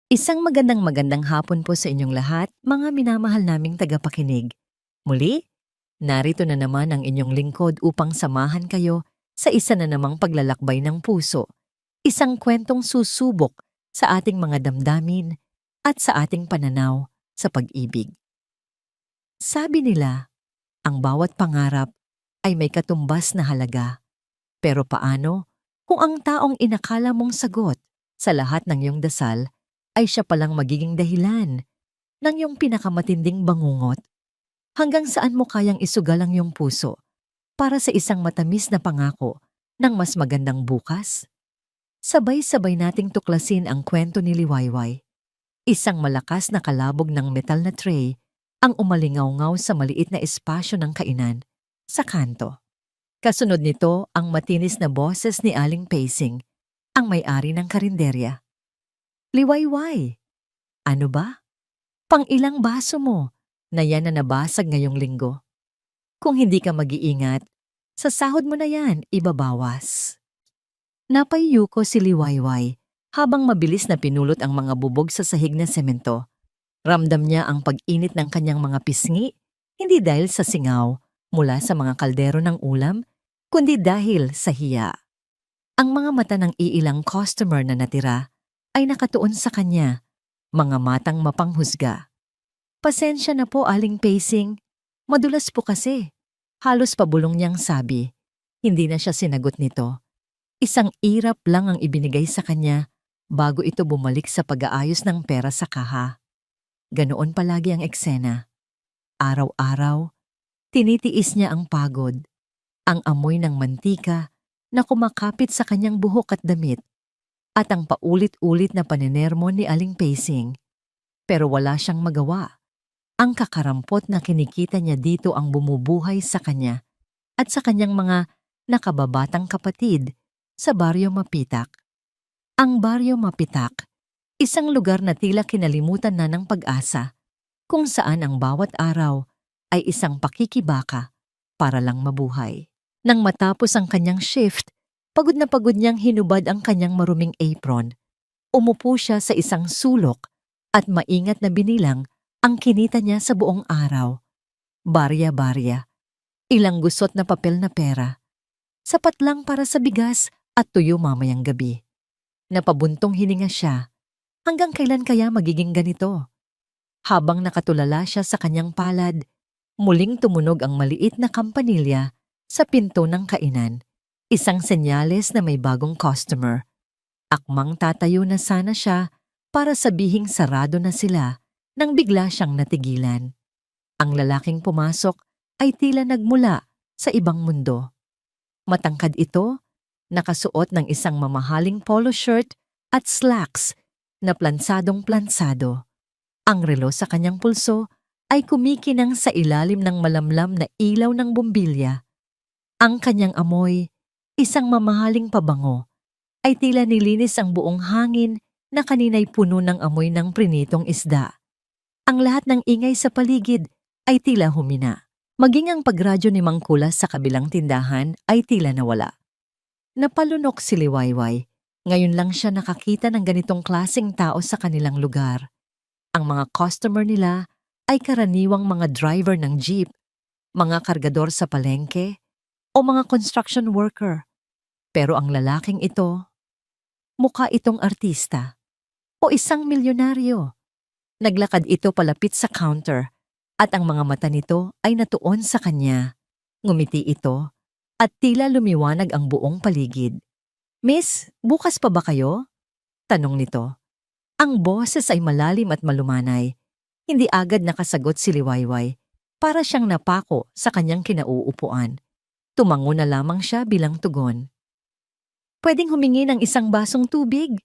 Isang magandang hapon po sa inyong lahat, mga minamahal naming tagapakinig. Muli, narito na naman ang inyong lingkod upang samahan kayo sa isa na namang paglalakbay ng puso. Isang kwentong susubok sa ating mga damdamin at sa ating pananaw sa pag-ibig. Sabi nila, ang bawat pangarap ay may katumbas na halaga. Pero paano kung ang taong inakala mong sagot sa lahat ng iyong dasal ay siya palang magiging dahilan ng iyong pinakamatinding bangungot? Hanggang saan mo kayang isugal ang iyong puso para sa isang matamis na pangako ng mas magandang bukas? Sabay-sabay nating tuklasin ang kwento ni Liwayway. Isang malakas na kalabog ng metal na tray ang umalingaw-ngaw sa maliit na espasyo ng kainan sa kanto. Kasunod nito ang matinis na boses ni Aling Pacing, ang may-ari ng karinderya. Liwayway, ano ba? Pang-ilang baso mo na yan na nabasag ngayong linggo? Kung hindi ka mag-iingat, sa sahod mo na yan ibabawas. Napayuko si Liwayway habang mabilis na pinulot ang mga bubog sa sahig na semento. Ramdam niya ang pag-init ng kanyang mga pisngi, hindi dahil sa singaw mula sa mga kaldero ng ulam, kundi dahil sa hiya. Ang mga mata ng iilang customer na natira ay nakatuon sa kanya, mga matang mapanghusga. Pasensya na po, Aling Pacing. Madulas po kasi. Halos pabulong niyang sabi. Hindi na siya sinagot nito. Isang irap lang ang ibinigay sa kanya bago ito bumalik sa pag-aayos ng pera sa kaha. Ganoon palagi ang eksena. Araw-araw, tinitiis niya ang pagod, ang amoy ng mantika na kumakapit sa kanyang buhok at damit, at ang paulit-ulit na panenermo ni Aling Pacing. Pero wala siyang magawa. Ang kakarampot na kinikita niya dito ang bumubuhay sa kanya at sa kanyang mga nakababatang kapatid sa Baryo Mapitak. Ang Baryo Mapitak, isang lugar na tila kinalimutan na ng pag-asa, kung saan ang bawat araw ay isang pakikibaka para lang mabuhay. Nang matapos ang kanyang shift, pagod na pagod niyang hinubad ang kanyang maruming apron. Umupo siya sa isang sulok at maingat na binilang ang kinita niya sa buong araw. Barya-barya, ilang gusot na papel na pera. Sapat lang para sa bigas at tuyo mamayang gabi. Napabuntong hininga siya. Hanggang kailan kaya magiging ganito? Habang nakatulala siya sa kanyang palad, muling tumunog ang maliit na kampanilya sa pinto ng kainan. Isang senyales na may bagong customer. Akmang tatayo na sana siya para sabihing sarado na sila nang bigla siyang natigilan. Ang lalaking pumasok ay tila nagmula sa ibang mundo. Matangkad ito, nakasuot ng isang mamahaling polo shirt at slacks na plansadong-plansado. Ang relo sa kanyang pulso ay kumikinang sa ilalim ng malamlam na ilaw ng bumbilya. Ang kanyang amoy, isang mamahaling pabango, ay tila nilinis ang buong hangin na kanina'y puno ng amoy ng prinitong isda. Ang lahat ng ingay sa paligid ay tila humina. Maging ang pagradyo ni Mang Kulas sa kabilang tindahan ay tila nawala. Napalunok si Liwayway. Ngayon lang siya nakakita ng ganitong klaseng tao sa kanilang lugar. Ang mga customer nila ay karaniwang mga driver ng jeep, mga kargador sa palengke, o mga construction worker. Pero ang lalaking ito, mukha itong artista o isang milyonaryo. Naglakad ito palapit sa counter at ang mga mata nito ay natuon sa kanya. Ngumiti ito at tila lumiwanag ang buong paligid. Miss, bukas pa ba kayo? Tanong nito. Ang boses ay malalim at malumanay. Hindi agad nakasagot si Liwayway. Para siyang napako sa kanyang kinauupuan. Tumango na lamang siya bilang tugon. Pwedeng humingi ng isang basong tubig?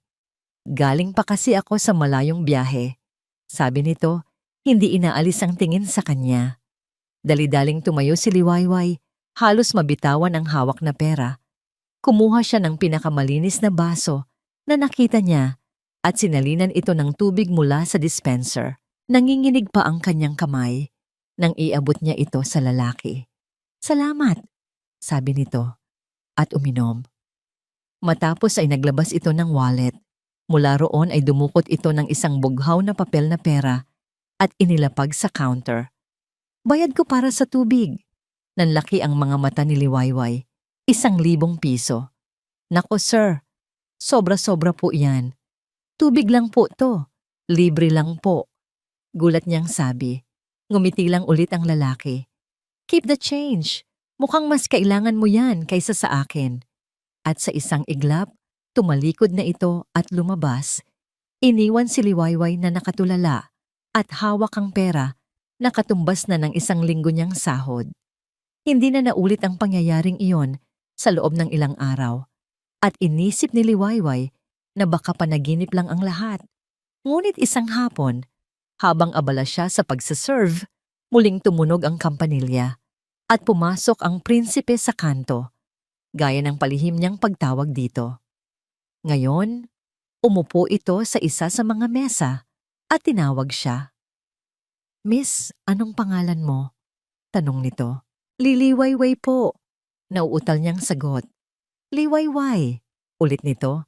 Galing pa kasi ako sa malayong biyahe. Sabi nito, hindi inaalis ang tingin sa kanya. Dali-daling tumayo si Liwayway, halos mabitawan ang hawak na pera. Kumuha siya ng pinakamalinis na baso na nakita niya at sinalinan ito ng tubig mula sa dispenser. Nanginginig pa ang kanyang kamay nang iabot niya ito sa lalaki. Salamat, sabi nito, at uminom. Matapos ay naglabas ito ng wallet. Mula roon ay dumukot ito ng isang bughaw na papel na pera at inilapag sa counter. Bayad ko para sa tubig. Nanlaki ang mga mata ni Liwayway. 1,000 piso. Nako sir, sobra-sobra po yan. Tubig lang po to. Libre lang po. Gulat niyang sabi. Ngumiti lang ulit ang lalaki. Keep the change. Mukhang mas kailangan mo yan kaysa sa akin. At sa isang iglap, tumalikod na ito at lumabas. Iniwan si Liwayway na nakatulala at hawak ang pera na katumbas na ng 1 linggo niyang sahod. Hindi na naulit ang pangyayaring iyon sa loob ng ilang araw at inisip ni Liwayway na baka panaginip lang ang lahat. Ngunit isang hapon, habang abala siya sa pagsaserve, muling tumunog ang kampanilya at pumasok ang prinsipe sa kanto, gaya ng palihim niyang pagtawag dito. Ngayon, umupo ito sa isa sa mga mesa at tinawag siya. Miss, anong pangalan mo? Tanong nito. Liliwayway po. Nauutal niyang sagot. Liwayway. Ulit nito,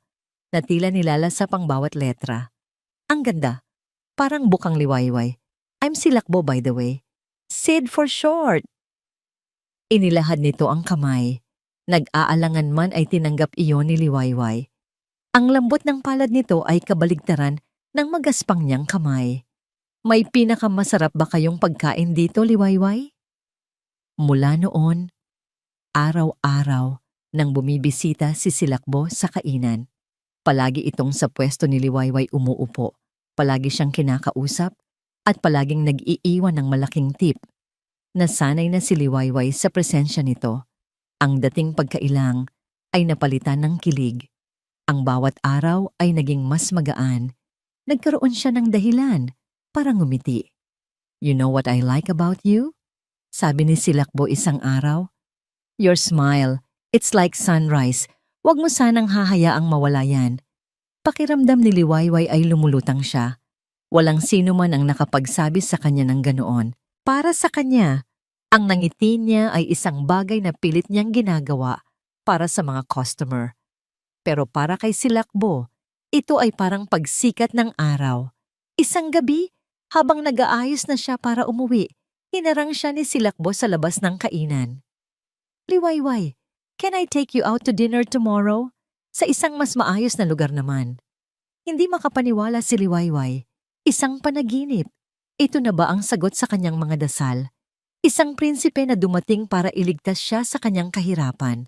na tila nilalasap ang bawat letra. Ang ganda. Parang bukang Liwayway. I'm Silakbo by the way. Sid for short. Inilahad nito ang kamay. Nag-aalangan man ay tinanggap iyon ni Liwayway. Ang lambot ng palad nito ay kabaligtaran ng magaspang niyang kamay. May pinakamasarap ba kayong pagkain dito, Liwayway? Mula noon, araw-araw nang bumibisita si Silakbo sa kainan. Palagi itong sa pwesto ni Liwayway umuupo. Palagi siyang kinakausap at palaging nag-iiwan ng malaking tip. Nasanay na si Liwayway sa presensya nito. Ang dating pagkailang ay napalitan ng kilig. Ang bawat araw ay naging mas magaan. Nagkaroon siya ng dahilan para ngumiti. You know what I like about you? Sabi ni Silakbo isang araw. Your smile, it's like sunrise. Huwag mo sanang hahayaang mawala yan. Pakiramdam ni Liwayway ay lumulutang siya. Walang sino man ang nakapagsabi sa kanya ng ganoon. Para sa kanya, ang nangiti niya ay isang bagay na pilit niyang ginagawa para sa mga customer. Pero para kay Silakbo, ito ay parang pagsikat ng araw. Isang gabi, habang nag-aayos na siya para umuwi, hinarang siya ni Silakbo sa labas ng kainan. Liwayway, can I take you out to dinner tomorrow? Sa isang mas maayos na lugar naman. Hindi makapaniwala si Liwayway. Isang panaginip. Ito na ba ang sagot sa kanyang mga dasal? Isang prinsipe na dumating para iligtas siya sa kanyang kahirapan.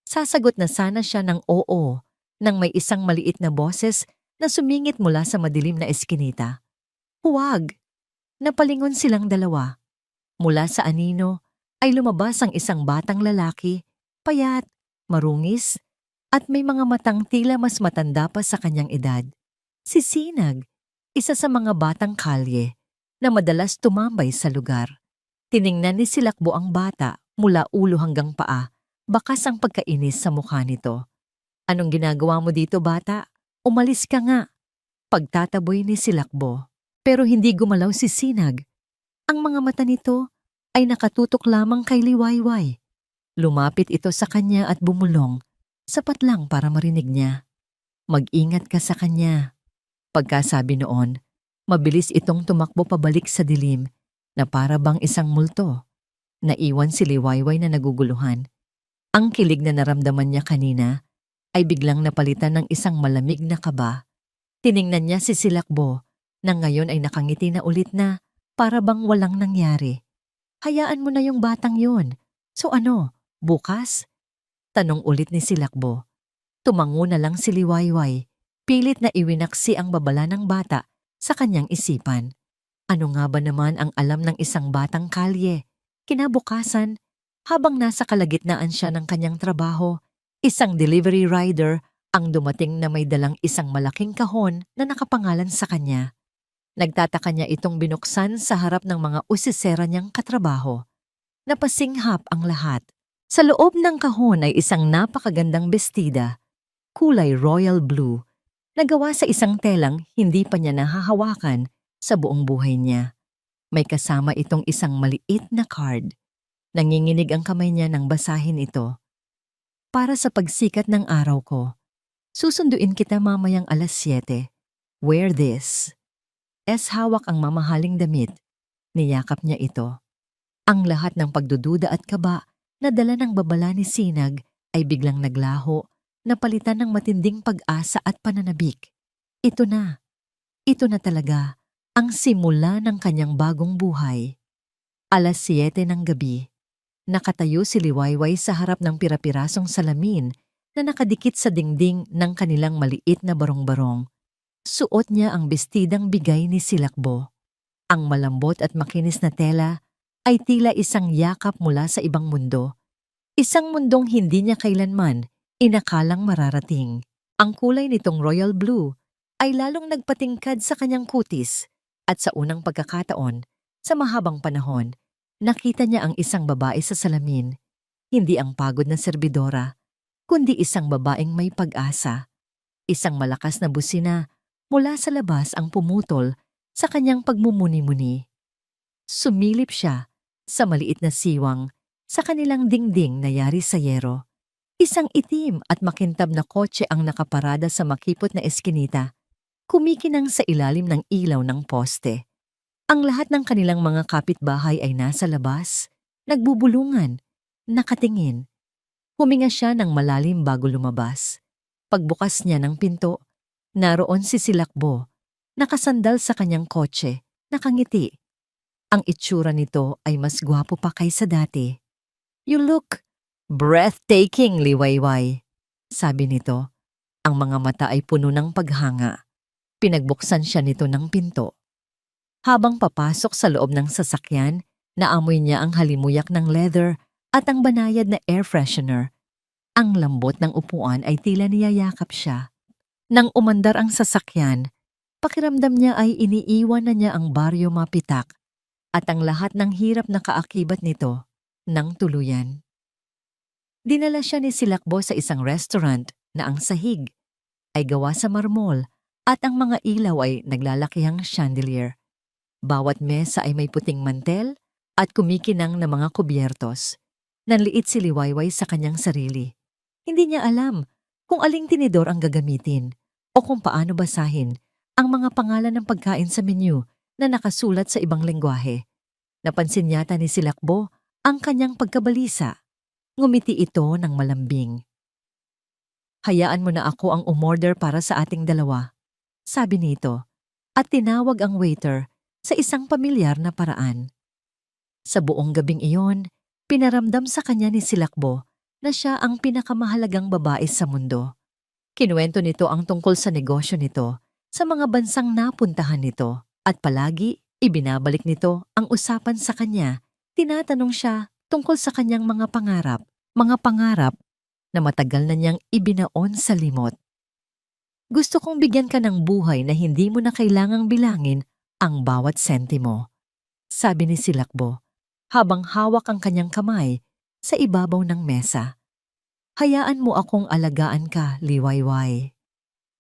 Sasagot na sana siya ng oo nang may isang maliit na boses na sumingit mula sa madilim na eskinita. Huwag! Napalingon silang dalawa. Mula sa anino ay lumabas ang isang batang lalaki, payat, marungis, at may mga matang tila mas matanda pa sa kanyang edad. Si Sinag, isa sa mga batang kalye na madalas tumambay sa lugar. Tiningnan ni Silakbo ang bata mula ulo hanggang paa, bakas ang pagkainis sa mukha nito. Anong ginagawa mo dito, bata? Umalis ka nga. Pagtataboy ni Silakbo. Pero hindi gumalaw si Sinag. Ang mga mata nito ay nakatutok lamang kay Liwayway. Lumapit ito sa kanya at bumulong, sapat lang para marinig niya. Mag-ingat ka sa kanya. Pagkasabi noon, mabilis itong tumakbo pabalik sa dilim na para bang isang multo. Naiwan si Liwayway na naguguluhan. Ang kilig na naramdaman niya kanina ay biglang napalitan ng isang malamig na kaba. Tiningnan niya si Silakbo na ngayon ay nakangiti na ulit na para bang walang nangyari. Hayaan mo na yung batang yun. So ano, bukas? Tanong ulit ni Silakbo. Tumango na lang si Liwayway. Pilit na iwinaksi ang babala ng bata sa kanyang isipan. Ano nga ba naman ang alam ng isang batang kalye? Kinabukasan, habang nasa kalagitnaan siya ng kanyang trabaho, isang delivery rider ang dumating na may dalang isang malaking kahon na nakapangalan sa kanya. Nagtataka niya itong binuksan sa harap ng mga usisera niyang katrabaho. Napasinghap ang lahat. Sa loob ng kahon ay isang napakagandang bestida, kulay royal blue, na gawa sa isang telang hindi pa niya nahahawakan sa buong buhay niya. May kasama itong isang maliit na card. Nanginginig ang kamay niya nang basahin ito. Para sa pagsikat ng araw ko, Susunduin kita mamayang 7:00. Wear this. Hawak ang mamahaling damit. Niyakap niya ito. Ang lahat ng pagdududa at kaba na dala ng babala ni Sinag ay biglang naglaho, napalitan ng matinding pag-asa at pananabik. Ito na. Ito na talaga ang simula ng kanyang bagong buhay. 7:00 ng gabi. Nakatayo si Liwayway sa harap ng pirapirasong salamin na nakadikit sa dingding ng kanilang maliit na barong-barong. Suot niya ang bestidang bigay ni Silakbo. Ang malambot at makinis na tela ay tila isang yakap mula sa ibang mundo. Isang mundong hindi niya kailanman inakalang mararating. Ang kulay nitong royal blue ay lalong nagpatingkad sa kanyang kutis at sa unang pagkakataon, sa mahabang panahon, nakita niya ang isang babae sa salamin, hindi ang pagod na serbidora, kundi isang babaeng may pag-asa. Isang malakas na busina mula sa labas ang pumutol sa kanyang pagmumuni-muni. Sumilip siya sa maliit na siwang sa kanilang dingding na yari sa yero. Isang itim at makintab na kotse ang nakaparada sa makipot na eskinita, kumikinang sa ilalim ng ilaw ng poste. Ang lahat ng kanilang mga kapitbahay ay nasa labas, nagbubulungan, nakatingin. Huminga siya ng malalim bago lumabas. Pagbukas niya ng pinto, naroon si Silakbo, nakasandal sa kanyang kotse, nakangiti. Ang itsura nito ay mas gwapo pa kaysa dati. "You look breathtaking, Liwayway," sabi nito. Ang mga mata ay puno ng paghanga. Pinagbuksan siya nito ng pinto. Habang papasok sa loob ng sasakyan, naamoy niya ang halimuyak ng leather at ang banayad na air freshener. Ang lambot ng upuan ay tila niyayakap siya. Nang umandar ang sasakyan, pakiramdam niya ay iniiwan na niya ang baryo mapitak at ang lahat ng hirap na kaakibat nito ng tuluyan. Dinala siya ni Silakbo sa isang restaurant na ang sahig ay gawa sa marmol at ang mga ilaw ay naglalakihang chandelier. Bawat mesa ay may puting mantel at kumikinang na mga kubyertos. Nanliit si Liwayway sa kanyang sarili. Hindi niya alam kung aling tinidor ang gagamitin o kung paano basahin ang mga pangalan ng pagkain sa menu na nakasulat sa ibang lengguwahe. Napansin yata ni Silakbo ang kanyang pagkabalisa. Ngumiti ito ng malambing. "Hayaan mo na ako ang umorder para sa ating dalawa," sabi nito, at tinawag ang waiter sa isang pamilyar na paraan. Sa buong gabing iyon, pinaramdam sa kanya ni Silakbo na siya ang pinakamahalagang babae sa mundo. Kinuwento nito ang tungkol sa negosyo nito, sa mga bansang napuntahan nito, at palagi ibinabalik nito ang usapan sa kanya. Tinatanong siya tungkol sa kanyang mga pangarap na matagal na niyang ibinaon sa limot. "Gusto kong bigyan ka ng buhay na hindi mo na kailangang bilangin ang bawat sentimo," sabi ni Silakbo, habang hawak ang kanyang kamay sa ibabaw ng mesa. "Hayaan mo akong alagaan ka, Liwayway."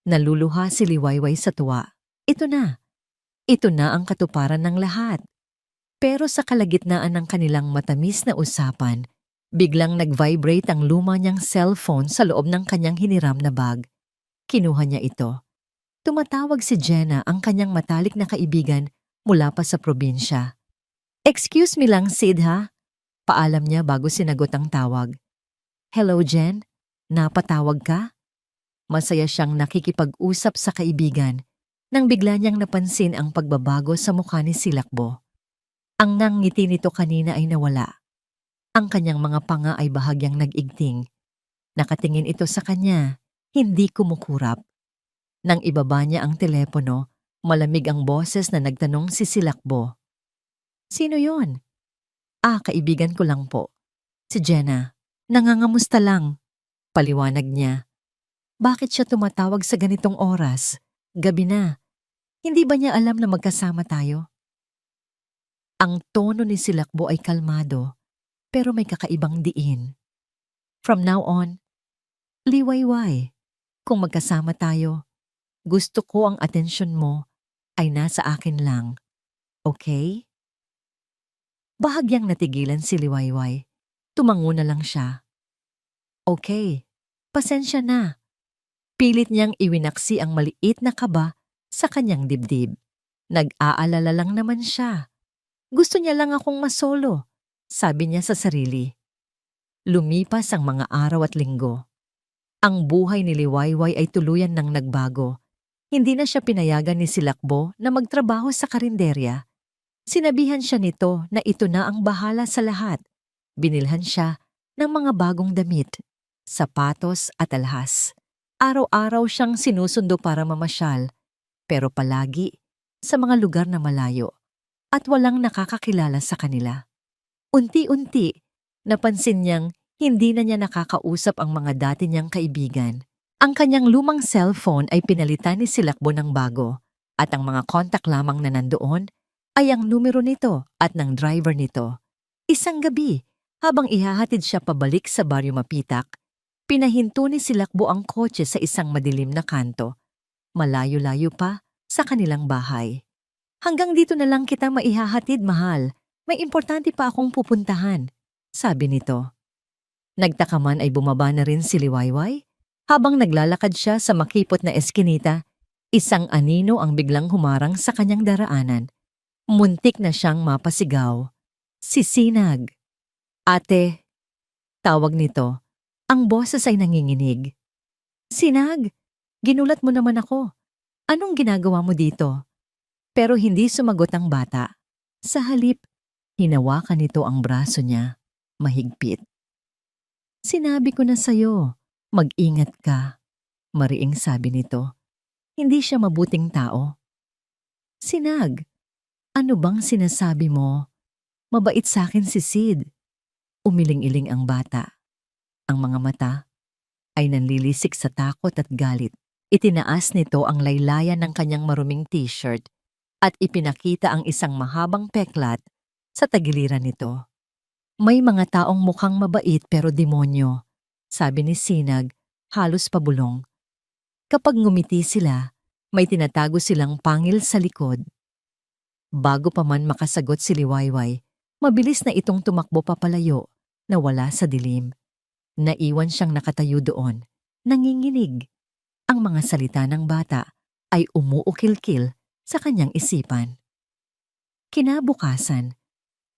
Naluluha si Liwayway sa tuwa. Ito na ang katuparan ng lahat. Pero sa kalagitnaan ng kanilang matamis na usapan, biglang nag-vibrate ang luma niyang cellphone sa loob ng kanyang hiniram na bag. Kinuha niya ito. Tumatawag si Jenna, ang kanyang matalik na kaibigan mula pa sa probinsya. "Excuse me lang, Sid, ha?" Paalam niya bago sinagot ang tawag. "Hello, Jen? Napatawag ka?" Masaya siyang nakikipag-usap sa kaibigan nang bigla niyang napansin ang pagbabago sa mukha ni Silakbo. Ang ngiti nito kanina ay nawala. Ang kanyang mga panga ay bahagyang nag-igting. Nakatingin ito sa kanya, hindi kumukurap. Nang ibaba niya ang telepono, malamig ang boses na nagtanong si Silakbo. "Sino yon?" Kaibigan ko lang po. Si Jenna. Nangangamusta lang." Paliwanag niya. Bakit siya tumatawag sa ganitong oras? Gabi na. Hindi ba niya alam na magkasama tayo? Ang tono ni Silakbo ay kalmado, pero may kakaibang diin. "From now on, Liwayway, kung magkasama tayo, gusto ko ang atensyon mo ay nasa akin lang. Okay?" Bahagyang natigilan si Liwayway. Tumango na lang siya. "Okay, pasensya na. Pilit niyang iwinaksi ang maliit na kaba sa kanyang dibdib. Nag-aalala lang naman siya. Gusto niya lang akong masolo, sabi niya sa sarili. Lumipas ang mga araw at linggo. Ang buhay ni Liwayway ay tuluyan nang nagbago. Hindi na siya pinayagan ni Silakbo na magtrabaho sa karinderya. Sinabihan siya nito na ito na ang bahala sa lahat. Binilhan siya ng mga bagong damit, sapatos at alhas. Araw-araw siyang sinusundo para mamasyal, pero palagi sa mga lugar na malayo at walang nakakakilala sa kanila. Unti-unti, napansin niyang hindi na niya nakakausap ang mga dati niyang kaibigan. Ang kanyang lumang cellphone ay pinalitan ni Silakbo ng bago at ang mga kontak lamang na nandoon ay ang numero nito at ng driver nito. Isang gabi, habang ihahatid siya pabalik sa Baryo Mapitak, pinahinto ni Silakbo ang kotse sa isang madilim na kanto. Malayo-layo pa sa kanilang bahay. Hanggang dito na lang kita maihahatid, mahal. May importante pa akong pupuntahan, sabi nito. Nagtaka man ay bumaba na rin si Liwayway. Habang naglalakad siya sa makipot na eskinita, isang anino ang biglang humarang sa kanyang daraanan. Muntik na siyang mapasigaw. Si Sinag. Ate, tawag nito. Ang boses ay nanginginig. Sinag, ginulat mo naman ako. Anong ginagawa mo dito? Pero hindi sumagot ang bata. Sa halip, hinawakan nito ang braso niya, mahigpit. Sinabi ko na sa'yo, mag-ingat ka, mariing sabi nito. Hindi siya mabuting tao. Sinag, ano bang sinasabi mo? Mabait sa akin si Sid. Umiling-iling ang bata. Ang mga mata ay nanlilisik sa takot at galit. Itinaas nito ang laylayan ng kanyang maruming t-shirt at ipinakita ang isang mahabang peklat sa tagiliran nito. May mga taong mukhang mabait pero demonyo, sabi ni Sinag, halos pabulong. Kapag ngumiti sila, may tinatago silang pangil sa likod. Bago pa man makasagot si Liwayway, mabilis na itong tumakbo papalayo na wala sa dilim. Naiwan siyang nakatayo doon, nanginginig. Ang mga salita ng bata ay umuukil-kil sa kanyang isipan. Kinabukasan,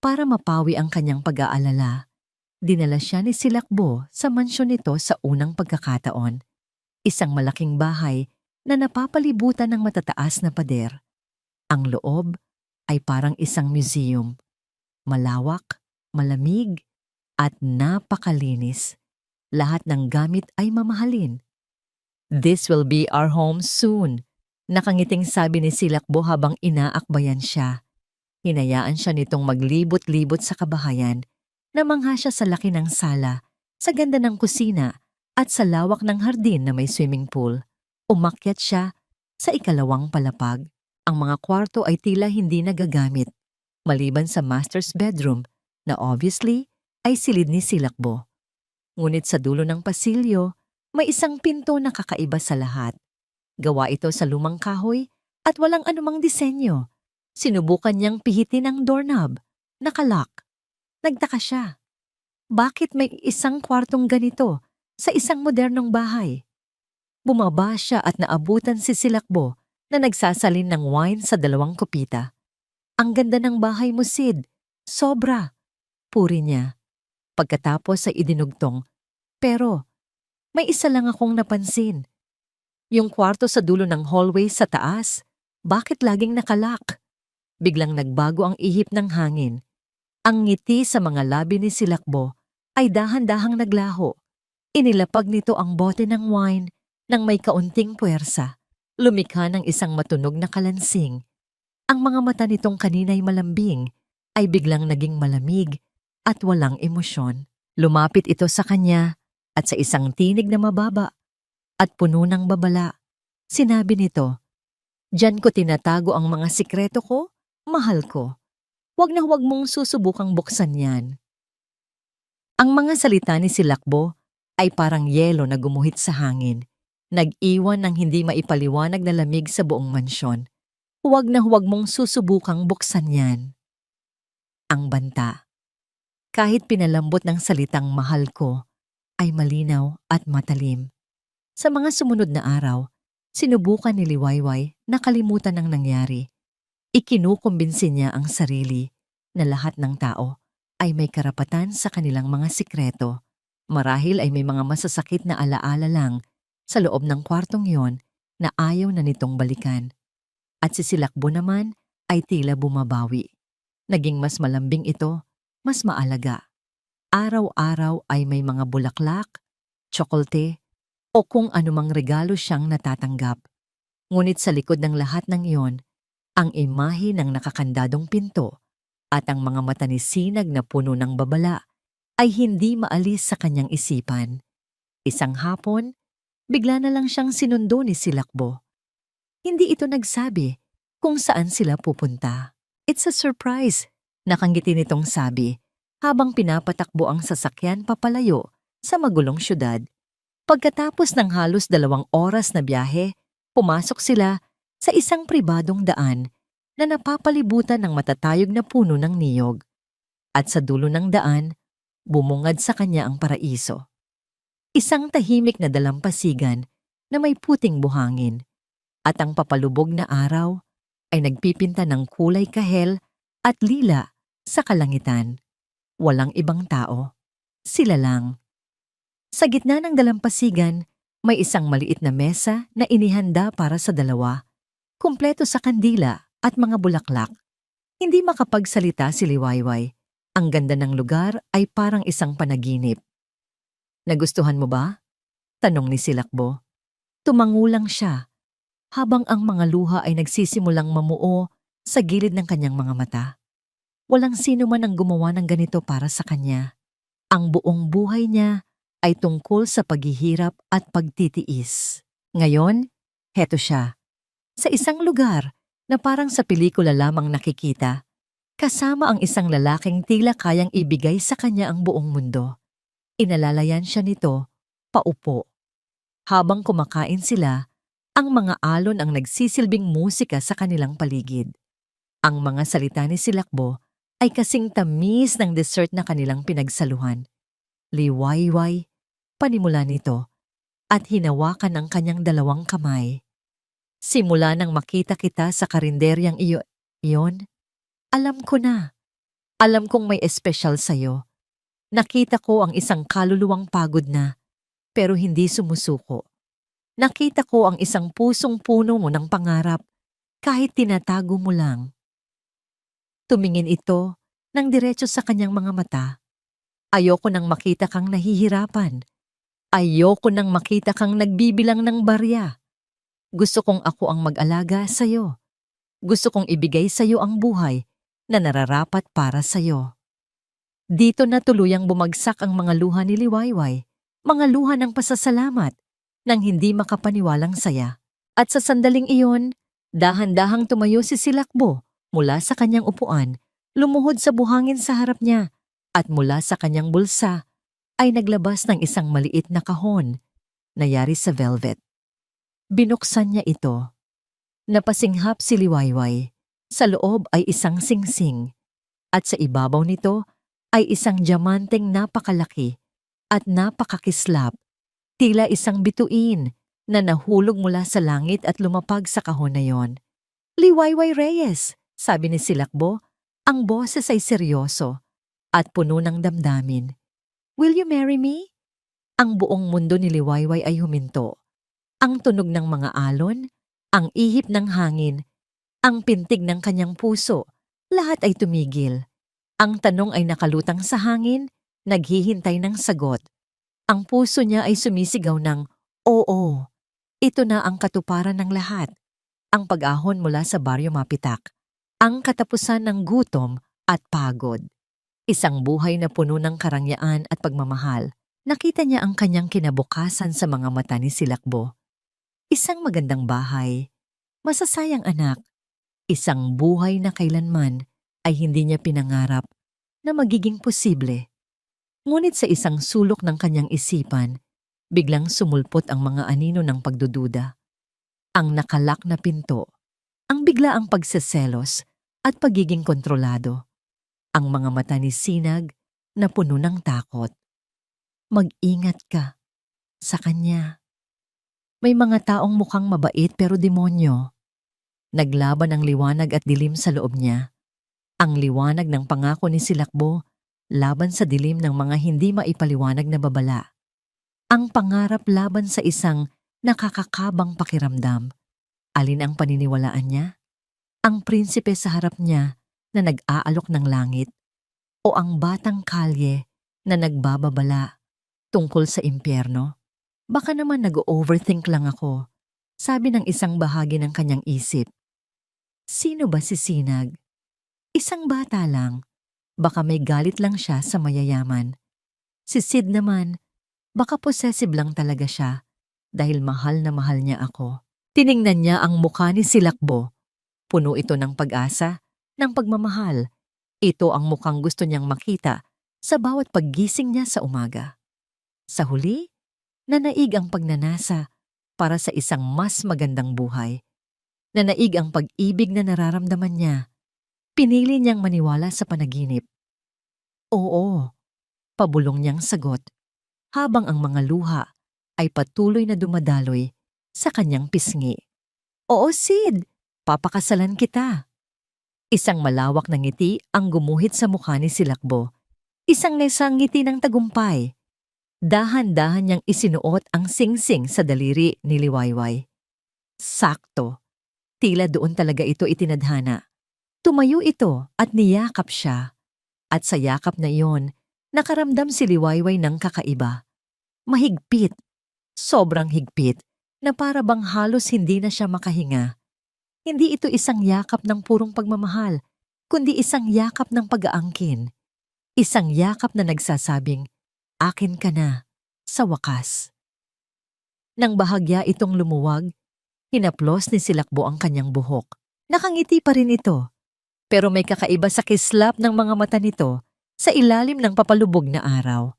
para mapawi ang kanyang pag-aalala, dinala siya ni Silakbo sa mansyon nito sa unang pagkakataon. Isang malaking bahay na napapalibutan ng matataas na pader. Ang loob ay parang isang museum. Malawak, malamig, at napakalinis. Lahat ng gamit ay mamahalin. This will be our home soon, nakangiting sabi ni Silakbo habang inaakbayan siya. Hinayaan siya nitong maglibot-libot sa kabahayan. Namangha siya sa laki ng sala, sa ganda ng kusina, at sa lawak ng hardin na may swimming pool. Umakyat siya sa ikalawang palapag. Ang mga kwarto ay tila hindi nagagamit, maliban sa master's bedroom na obviously ay silid ni Silakbo. Ngunit sa dulo ng pasilyo, may isang pinto na kakaiba sa lahat. Gawa ito sa lumang kahoy at walang anumang disenyo. Sinubukan niyang pihitin ang doorknob. Nakalock. Nagtaka siya. Bakit may isang kwartong ganito sa isang modernong bahay? Bumaba siya at naabutan si Silakbo na nagsasalin ng wine sa 2 kupita. Ang ganda ng bahay mo, Sid. Sobra. Puri niya. Pagkatapos ay idinugtong. Pero, may isa lang akong napansin. Yung kwarto sa dulo ng hallway sa taas, bakit laging nakalock? Biglang nagbago ang ihip ng hangin. Ang ngiti sa mga labi ni Silakbo ay dahan-dahang naglaho. Inilapag nito ang bote ng wine nang may kaunting puwersa. Lumikha ng isang matunog na kalansing. Ang mga mata nitong kanina'y malambing ay biglang naging malamig at walang emosyon. Lumapit ito sa kanya at sa isang tinig na mababa at puno ng babala. Sinabi nito, "Diyan ko tinatago ang mga sikreto ko. Mahal ko, huwag na huwag mong susubukang buksan yan." Ang mga salita ni Silakbo ay parang yelo na gumuhit sa hangin. Nag-iwan ng hindi maipaliwanag na lamig sa buong mansyon. Huwag na huwag mong susubukang buksan yan. Ang banta, kahit pinalambot ng salitang mahal ko, ay malinaw at matalim. Sa mga sumunod na araw, sinubukan ni Liwayway na kalimutan ang nangyari. Ikinukumbinsi niya ang sarili na lahat ng tao ay may karapatan sa kanilang mga sikreto. Marahil ay may mga masasakit na alaala lang sa loob ng kwartong yon na ayaw na nitong balikan. At si Silakbo naman ay tila bumabawi. Naging mas malambing ito, mas maalaga. Araw-araw ay may mga bulaklak, tsokolte, o kung anumang regalo siyang natatanggap. Ngunit sa likod ng lahat ng iyon, ang imahe ng nakakandadong pinto at ang mga mata ni Sinag na puno ng babala ay hindi maalis sa kanyang isipan. Isang hapon, bigla na lang siyang sinundo ni Silakbo. Hindi ito nagsabi kung saan sila pupunta. It's a surprise, nakangiti nitong sabi habang pinapatakbo ang sasakyan papalayo sa magulong syudad. Pagkatapos ng halos 2 oras na biyahe, pumasok sila sa isang pribadong daan na napapalibutan ng matatayog na puno ng niyog. At sa dulo ng daan, bumungad sa kanya ang paraiso. Isang tahimik na dalampasigan na may puting buhangin. At ang papalubog na araw ay nagpipinta ng kulay kahel at lila sa kalangitan. Walang ibang tao. Sila lang. Sa gitna ng dalampasigan, may isang maliit na mesa na inihanda para sa dalawa. Kumpleto sa kandila at mga bulaklak. Hindi makapagsalita si Liwayway. Ang ganda ng lugar ay parang isang panaginip. Nagustuhan mo ba? Tanong ni Silakbo. Tumangulang siya habang ang mga luha ay nagsisimulang mamuo sa gilid ng kanyang mga mata. Walang sino man ang gumawa ng ganito para sa kanya. Ang buong buhay niya ay tungkol sa paghihirap at pagtitiis. Ngayon, heto siya. Sa isang lugar na parang sa pelikula lamang nakikita, kasama ang isang lalaking tila kayang ibigay sa kanya ang buong mundo. Inalalayan siya nito, paupo. Habang kumakain sila, ang mga alon ang nagsisilbing musika sa kanilang paligid. Ang mga salita ni Silakbo ay kasing tamis ng dessert na kanilang pinagsaluhan. Liwayway, panimula nito, at hinawakan ang kanyang 2 kamay. Simula nang makita kita sa karinderyang iyon, alam ko na. Alam kong may espesyal sa'yo. Nakita ko ang isang kaluluwang pagod na, pero hindi sumusuko. Nakita ko ang isang pusong puno mo ng pangarap, kahit tinatago mo lang. Tumingin ito ng diretso sa kanyang mga mata. Ayoko nang makita kang nahihirapan. Ayoko nang makita kang nagbibilang ng barya. Gusto kong ako ang mag-alaga sa'yo. Gusto kong ibigay sa'yo ang buhay na nararapat para sa'yo. Dito na tuluyang bumagsak ang mga luha ni Liwayway, mga luha ng pasasalamat, nang hindi makapaniwalang saya. At sa sandaling iyon, dahan-dahang tumayo si Silakbo mula sa kanyang upuan, lumuhod sa buhangin sa harap niya, at mula sa kanyang bulsa ay naglabas ng isang maliit na kahon na yari sa velvet. Binuksan niya ito. Napasinghap si Liwayway. Sa loob ay isang singsing, at sa ibabaw nito ay isang diamanteng napakalaki at napakakislap. Tila isang bituin na nahulog mula sa langit at lumapag sa kahon na yon. Liwayway Reyes, sabi ni Silakbo, ang boses ay seryoso at puno ng damdamin. Will you marry me? Ang buong mundo ni Liwayway ay huminto. Ang tunog ng mga alon, ang ihip ng hangin, ang pintig ng kanyang puso, lahat ay tumigil. Ang tanong ay nakalutang sa hangin, naghihintay ng sagot. Ang puso niya ay sumisigaw ng, oo, ito na ang katuparan ng lahat. Ang pag-ahon mula sa Baryo Mapitak. Ang katapusan ng gutom at pagod. Isang buhay na puno ng karangyaan at pagmamahal. Nakita niya ang kanyang kinabukasan sa mga mata ni Silakbo. Isang magandang bahay, masasayang anak, isang buhay na kailanman ay hindi niya pinangarap na magiging posible. Ngunit sa isang sulok ng kanyang isipan, biglang sumulpot ang mga anino ng pagdududa. Ang nakalak na pinto, ang biglaang pagseselos at pagiging kontrolado. Ang mga mata ni Sinag na puno ng takot. Mag-ingat ka sa kanya. May mga taong mukhang mabait pero demonyo. Naglaban ang liwanag at dilim sa loob niya. Ang liwanag ng pangako ni Silakbo laban sa dilim ng mga hindi maipaliwanag na babala. Ang pangarap laban sa isang nakakakabang pakiramdam. Alin ang paniniwalaan niya? Ang prinsipe sa harap niya na nag-aalok ng langit o ang batang kalye na nagbababala tungkol sa impyerno? Baka naman nag-overthink lang ako, sabi ng isang bahagi ng kanyang isip. Sino ba si Sinag? Isang bata lang. Baka may galit lang siya sa mayayaman. Si Sid naman, baka possessive lang talaga siya dahil mahal na mahal niya ako. Tiningnan niya ang mukha ni Silakbo. Puno ito ng pag-asa, ng pagmamahal. Ito ang mukhang gusto niyang makita sa bawat paggising niya sa umaga. Sa huli, nanaig ang pagnanasa para sa isang mas magandang buhay. Nanaig ang pag-ibig na nararamdaman niya. Pinili niyang maniwala sa panaginip. Oo, pabulong niyang sagot, habang ang mga luha ay patuloy na dumadaloy sa kanyang pisngi. Oo, Sid, papakasalan kita. Isang malawak na ngiti ang gumuhit sa mukha ni Silakbo. Isang ngiti ng tagumpay. Dahan-dahan niyang isinuot ang singsing sa daliri ni Liwayway. Sakto. Tila doon talaga ito itinadhana. Tumayo ito at niyakap siya. At sa yakap na iyon, nakaramdam si Liwayway ng kakaiba. Mahigpit. Sobrang higpit na para bang halos hindi na siya makahinga. Hindi ito isang yakap ng purong pagmamahal, kundi isang yakap ng pag-aangkin. Isang yakap na nagsasabing, akin ka na, sa wakas. Nang bahagya itong lumuwag, hinaplos ni Silakbo ang kanyang buhok. Nakangiti pa rin ito, pero may kakaiba sa kislap ng mga mata nito sa ilalim ng papalubog na araw.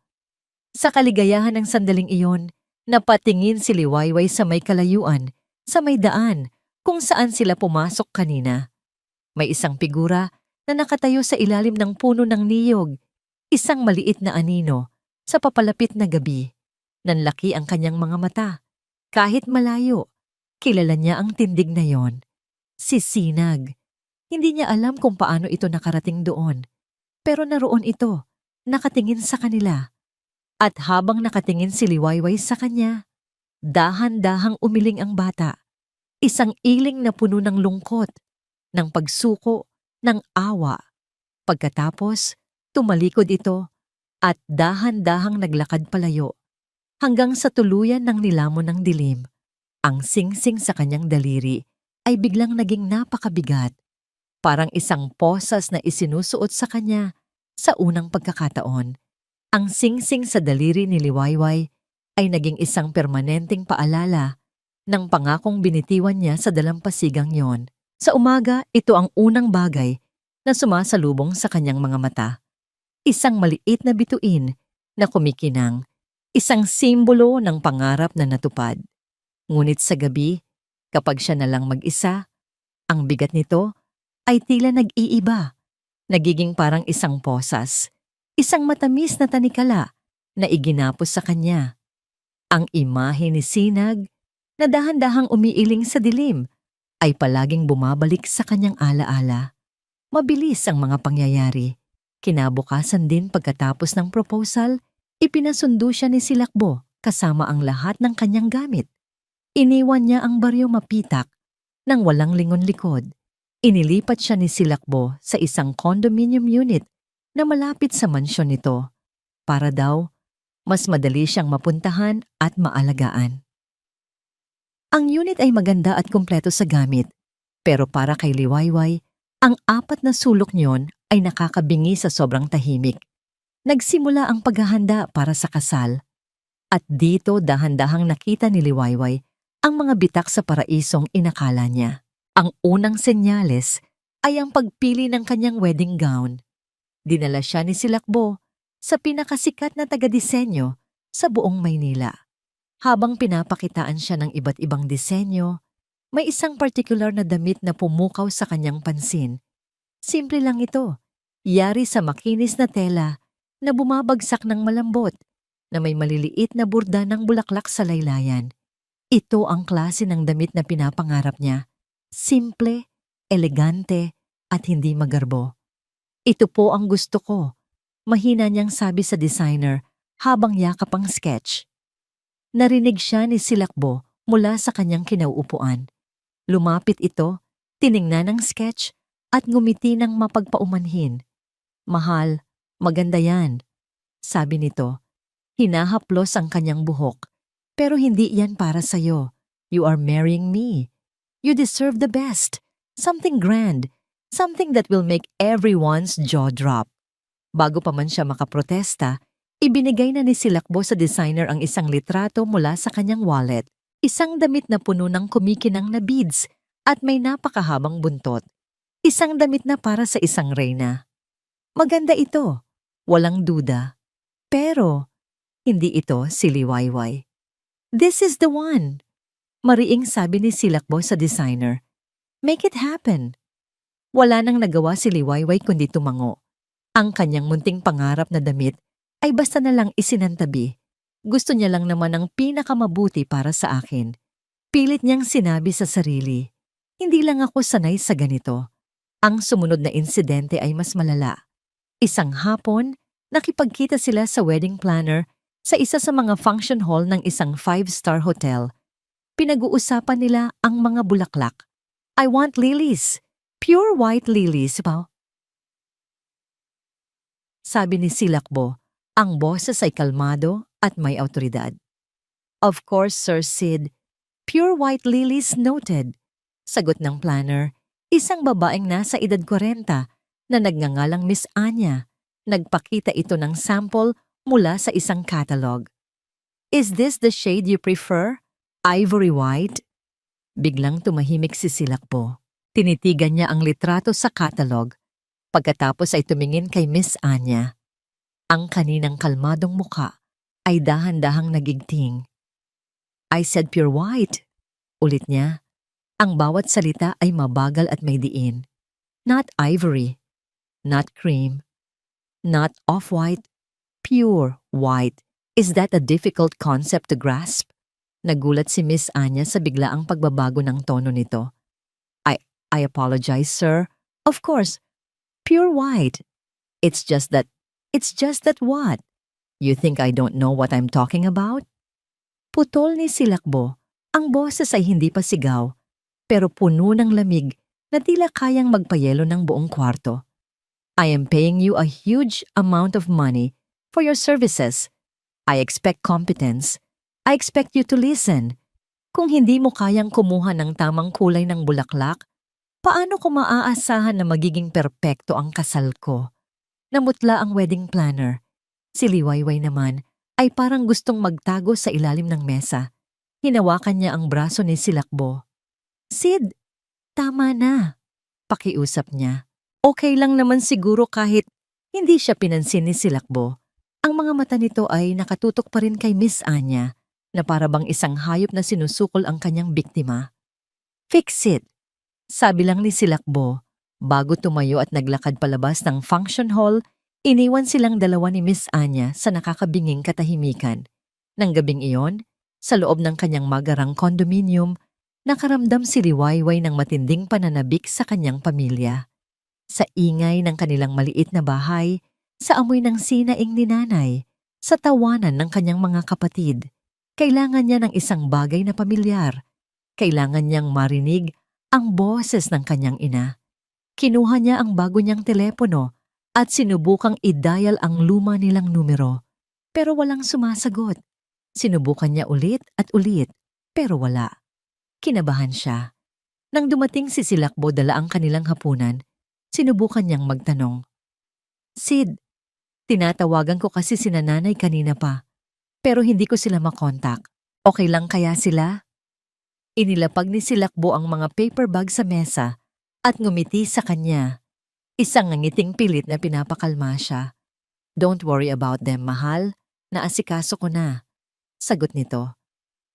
Sa kaligayahan ng sandaling iyon, napatingin si Liwayway sa may kalayuan, sa may daan, kung saan sila pumasok kanina. May isang figura na nakatayo sa ilalim ng puno ng niyog, isang maliit na anino, sa papalapit na gabi. Nanlaki ang kanyang mga mata. Kahit malayo, kilala niya ang tindig na yon. Si Sinag. Hindi niya alam kung paano ito nakarating doon. Pero naroon ito, nakatingin sa kanila. At habang nakatingin si Liwayway sa kanya, dahan-dahang umiling ang bata. Isang iling na puno ng lungkot, ng pagsuko, ng awa. Pagkatapos, tumalikod ito at dahan-dahang naglakad palayo. Hanggang sa tuluyan ng nilamon ng dilim, ang singsing sa kanyang daliri ay biglang naging napakabigat. Parang isang posas na isinusuot sa kanya sa unang pagkakataon. Ang singsing sa daliri ni Liwayway ay naging isang permanenteng paalala ng pangakong binitiwan niya sa dalampasigang yon. Sa umaga, ito ang unang bagay na sumasalubong sa kanyang mga mata. Isang maliit na bituin na kumikinang, isang simbolo ng pangarap na natupad. Ngunit sa gabi, kapag siya na lang mag-isa, ang bigat nito ay tila nag-iiba, nagiging parang isang posas, isang matamis na tanikala na iginapos sa kanya. Ang imahe ni Sinag na dahan-dahang umiiling sa dilim ay palaging bumabalik sa kanyang alaala. Mabilis ang mga pangyayari. Kinabukasan din pagkatapos ng proposal, ipinasundo siya ni Silakbo kasama ang lahat ng kanyang gamit. Iniwan niya ang baryo mapitak nang walang lingon likod. Inilipat siya ni Silakbo sa isang condominium unit na malapit sa mansyon nito para daw mas madali siyang mapuntahan at maalagaan. Ang unit ay maganda at kumpleto sa gamit, pero para kay Liwayway, ang 4 na sulok niyon ay nakakabingi sa sobrang tahimik. Nagsimula ang paghahanda para sa kasal. At dito dahan-dahang nakita ni Liwayway ang mga bitak sa paraisong inakala niya. Ang unang senyales ay ang pagpili ng kanyang wedding gown. Dinala siya ni Silakbo sa pinakasikat na taga-disenyo sa buong Maynila. Habang pinapakitaan siya ng iba't ibang disenyo, may isang partikular na damit na pumukaw sa kanyang pansin. Simple lang ito, yari sa makinis na tela na bumabagsak ng malambot na may maliliit na burda ng bulaklak sa laylayan. Ito ang klase ng damit na pinapangarap niya. Simple, elegante, at hindi magarbo. Ito po ang gusto ko. Mahina niyang sabi sa designer habang yakap ang sketch. Narinig siya ni Silakbo mula sa kanyang kinauupuan. Lumapit ito, tiningnan ang sketch at ngumiti ng mapagpaumanhin. Mahal, maganda yan, sabi nito. Hinahaplos ang kanyang buhok. Pero hindi yan para sa'yo. You are marrying me. You deserve the best. Something grand. Something that will make everyone's jaw drop. Bago pa man siya makaprotesta, ibinigay na ni Silakbo sa designer ang isang litrato mula sa kanyang wallet. Isang damit na puno ng kumikinang na beads at may napakahabang buntot. Isang damit na para sa isang reyna. Maganda ito, walang duda. Pero, hindi ito si Liwayway. This is the one. Mariing sabi ni Silakbo sa designer. Make it happen. Wala nang nagawa si Liwayway kundi tumango. Ang kanyang munting pangarap na damit ay basta na lang isinantabi. Gusto niya lang naman ang pinakamabuti para sa akin. Pilit niyang sinabi sa sarili, hindi lang ako sanay sa ganito. Ang sumunod na insidente ay mas malala. Isang hapon, nakipagkita sila sa wedding planner sa isa sa mga function hall ng isang 5-star hotel. Pinag-uusapan nila ang mga bulaklak. I want lilies. Pure white lilies, ba? Sabi ni Silakbo, ang boses ay kalmado at may awtoridad. Of course, Sir Sid. Pure white lilies noted. Sagot ng planner, isang babaeng nasa edad 40 na nagngangalang Miss Anya. Nagpakita ito ng sample mula sa isang catalog. Is this the shade you prefer? Ivory white? Biglang tumahimik si Silakbo. Tinitigan niya ang litrato sa catalog. Pagkatapos ay tumingin kay Miss Anya. Ang kaninang kalmadong muka ay dahan-dahang nagigting. I said pure white. Ulit niya. Ang bawat salita ay mabagal at may diin. Not ivory. Not cream. Not off-white. Pure white. Is that a difficult concept to grasp? Nagulat si Miss Anya sa biglaang pagbabago ng tono nito. I apologize, sir. Of course, pure white. It's just that what? You think I don't know what I'm talking about? Putol ni Silakbo. Ang boses ay hindi pa sigaw, pero puno ng lamig na tila kayang magpayelo ng buong kwarto. I am paying you a huge amount of money for your services. I expect competence. I expect you to listen. Kung hindi mo kayang kumuha ng tamang kulay ng bulaklak, paano ko maaasahan na magiging perpekto ang kasal ko? Namutla ang wedding planner. Si Liwayway naman ay parang gustong magtago sa ilalim ng mesa. Hinawakan niya ang braso ni Silakbo. Sid, tama na. Pakiusap niya. Okay lang naman siguro kahit hindi siya pinansin ni Silakbo. Ang mga mata nito ay nakatutok pa rin kay Miss Anya na para bang isang hayop na sinusukol ang kanyang biktima. Fix it, sabi lang ni Silakbo. Bago tumayo at naglakad palabas ng function hall, iniwan silang dalawa ni Miss Anya sa nakakabinging katahimikan. Nang gabing iyon, sa loob ng kanyang magarang condominium, nakaramdam si Liwayway ng matinding pananabik sa kanyang pamilya. Sa ingay ng kanilang maliit na bahay, sa amoy ng sinaing ni nanay, sa tawanan ng kanyang mga kapatid, kailangan niya ng isang bagay na pamilyar. Kailangan niyang marinig ang boses ng kanyang ina. Kinuha niya ang bago niyang telepono at sinubukang i-dial ang luma nilang numero. Pero walang sumasagot. Sinubukan niya ulit at ulit, pero wala. Kinabahan siya. Nang dumating si Silakbo dala ang kanilang hapunan, sinubukan niyang magtanong. Sid, tinatawagan ko kasi sina nanay kanina pa, pero hindi ko sila makontak. Okay lang kaya sila? Inilapag ni Silakbo ang mga paper bag sa mesa at ngumiti sa kanya. Isang ngiting pilit na pinapakalma siya. Don't worry about them, mahal. Naasikaso ko na. Sagot nito.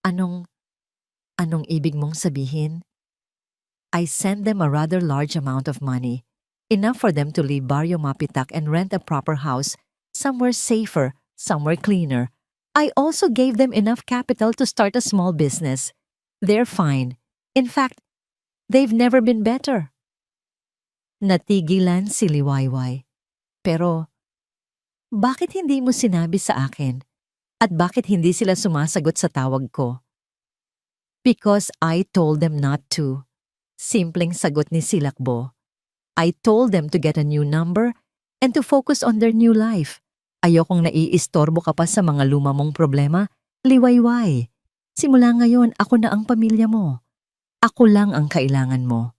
Anong ibig mong sabihin? I sent them a rather large amount of money. Enough for them to leave Barrio Mapitak and rent a proper house, somewhere safer, somewhere cleaner. I also gave them enough capital to start a small business. They're fine. In fact, they've never been better. Natigilan si Liwayway. Pero, bakit hindi mo sinabi sa akin? At bakit hindi sila sumasagot sa tawag ko? Because I told them not to. Simpleng sagot ni Silakbo. I told them to get a new number and to focus on their new life. Ayokong naiistorbo ka pa sa mga luma mong problema. Liwayway, simula ngayon ako na ang pamilya mo. Ako lang ang kailangan mo.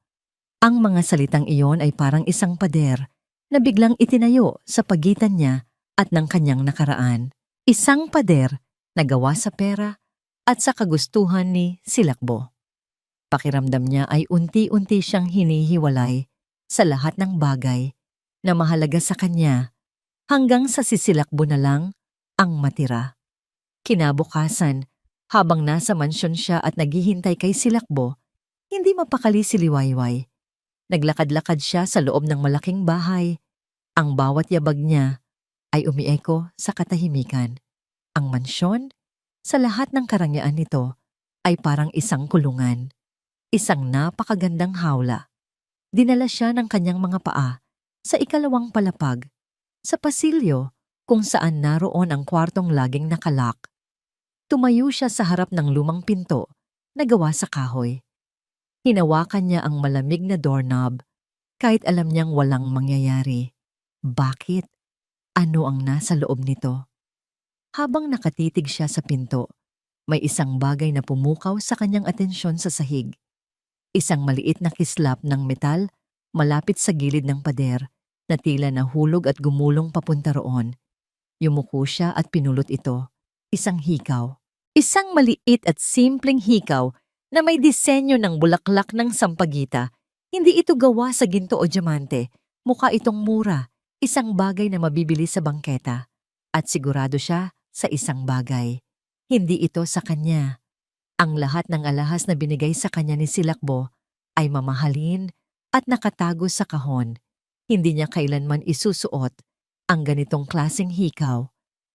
Ang mga salitang iyon ay parang isang pader na biglang itinayo sa pagitan niya at ng kanyang nakaraan. Isang pader na gawa sa pera at sa kagustuhan ni Silakbo. Pakiramdam niya ay unti-unti siyang hinihiwalay sa lahat ng bagay na mahalaga sa kanya hanggang sa si Silakbo na lang ang matira. Kinabukasan, habang nasa mansyon siya at naghihintay kay Silakbo, hindi mapakali si Liwayway. Naglakad-lakad siya sa loob ng malaking bahay. Ang bawat yabag niya ay umieko sa katahimikan. Ang mansyon, sa lahat ng karangyaan nito, ay parang isang kulungan. Isang napakagandang hawla. Dinala siya ng kanyang mga paa sa ikalawang palapag, sa pasilyo kung saan naroon ang kwartong laging nakalak. Tumayo siya sa harap ng lumang pinto na gawa sa kahoy. Hinawakan niya ang malamig na doorknob kahit alam niyang walang mangyayari. Bakit? Ano ang nasa loob nito? Habang nakatitig siya sa pinto, may isang bagay na pumukaw sa kanyang atensyon sa sahig. Isang maliit na kislap ng metal malapit sa gilid ng pader na tila nahulog at gumulong papunta roon. Yumuko siya at pinulot ito. Isang hikaw. Isang maliit at simpleng hikaw na may disenyo ng bulaklak ng sampagita. Hindi ito gawa sa ginto o diamante. Mukha itong mura, isang bagay na mabibili sa bangketa. At sigurado siya sa isang bagay. Hindi ito sa kanya. Ang lahat ng alahas na binigay sa kanya ni Silakbo ay mamahalin at nakatago sa kahon. Hindi niya kailanman isusuot ang ganitong klaseng hikaw.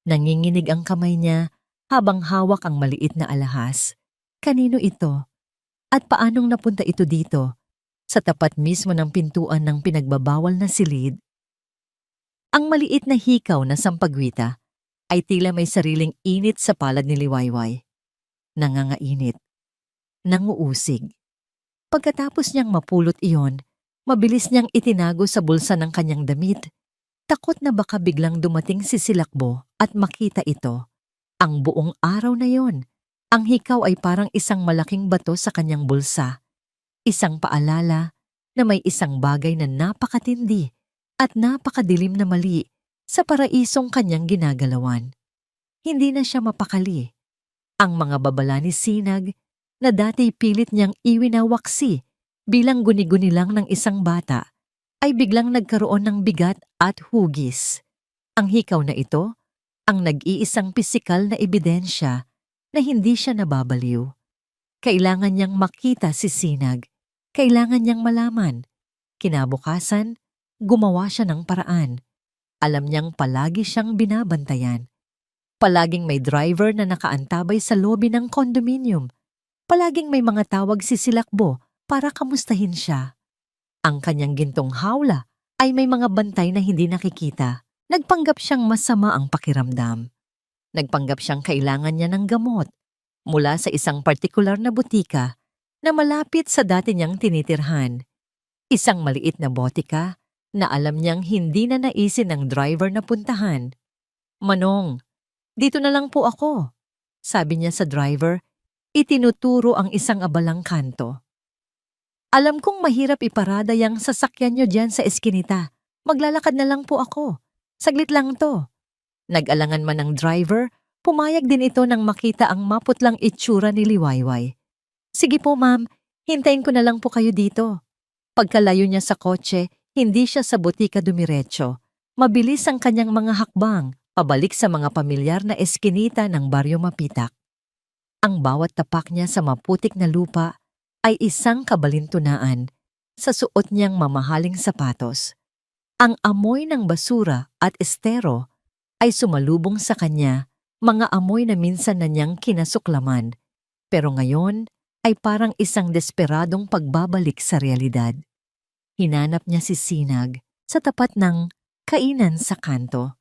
Nanginginig ang kamay niya habang hawak ang maliit na alahas. Kanino ito? At paanong napunta ito dito? Sa tapat mismo ng pintuan ng pinagbabawal na silid. Ang maliit na hikaw na sampagwita ay tila may sariling init sa palad ni Liwayway. Nangangainit. Nanguusig. Pagkatapos niyang mapulot iyon, mabilis niyang itinago sa bulsa ng kanyang damit. Takot na baka biglang dumating si Silakbo at makita ito. Ang buong araw na yon, ang hikaw ay parang isang malaking bato sa kanyang bulsa. Isang paalala na may isang bagay na napakatindi at napakadilim na mali sa paraisong kanyang ginagalawan. Hindi na siya mapakali. Ang mga babala ni Sinag na dati pilit niyang iwinawaksi bilang guni-guni lang ng isang bata ay biglang nagkaroon ng bigat at hugis. Ang hikaw na ito ang nag-iisang pisikal na ebidensya na hindi siya nababaliw. Kailangan niyang makita si Sinag. Kailangan niyang malaman. Kinabukasan, gumawa siya ng paraan. Alam niyang palagi siyang binabantayan. Palaging may driver na nakaantabay sa lobby ng condominium. Palaging may mga tawag si Silakbo para kamustahin siya. Ang kanyang gintong hawla ay may mga bantay na hindi nakikita. Nagpanggap siyang masama ang pakiramdam. Nagpanggap siyang kailangan niya ng gamot mula sa isang partikular na butika na malapit sa dati niyang tinitirhan. Isang maliit na botika na alam niyang hindi na naisin ng driver na puntahan. "Manong, dito na lang po ako," sabi niya sa driver, itinuturo ang isang abalang kanto. "Alam kong mahirap iparada yung sasakyan niyo dyan sa eskinita. Maglalakad na lang po ako. Saglit lang to." Nag-alangan man ng driver, pumayag din ito nang makita ang maputlang itsura ni Liwayway. "Sige po ma'am, hintayin ko na lang po kayo dito." Pagkalayo niya sa kotse, hindi siya sa butika dumiretso. Mabilis ang kanyang mga hakbang, pabalik sa mga pamilyar na eskinita ng Baryo Mapitak. Ang bawat tapak niya sa maputik na lupa ay isang kabalintunaan sa suot niyang mamahaling sapatos. Ang amoy ng basura at estero ay sumalubong sa kanya, mga amoy na minsan na niyang kinasuklaman. Pero ngayon ay parang isang desperadong pagbabalik sa realidad. Hinanap niya si Sinag sa tapat ng kainan sa kanto.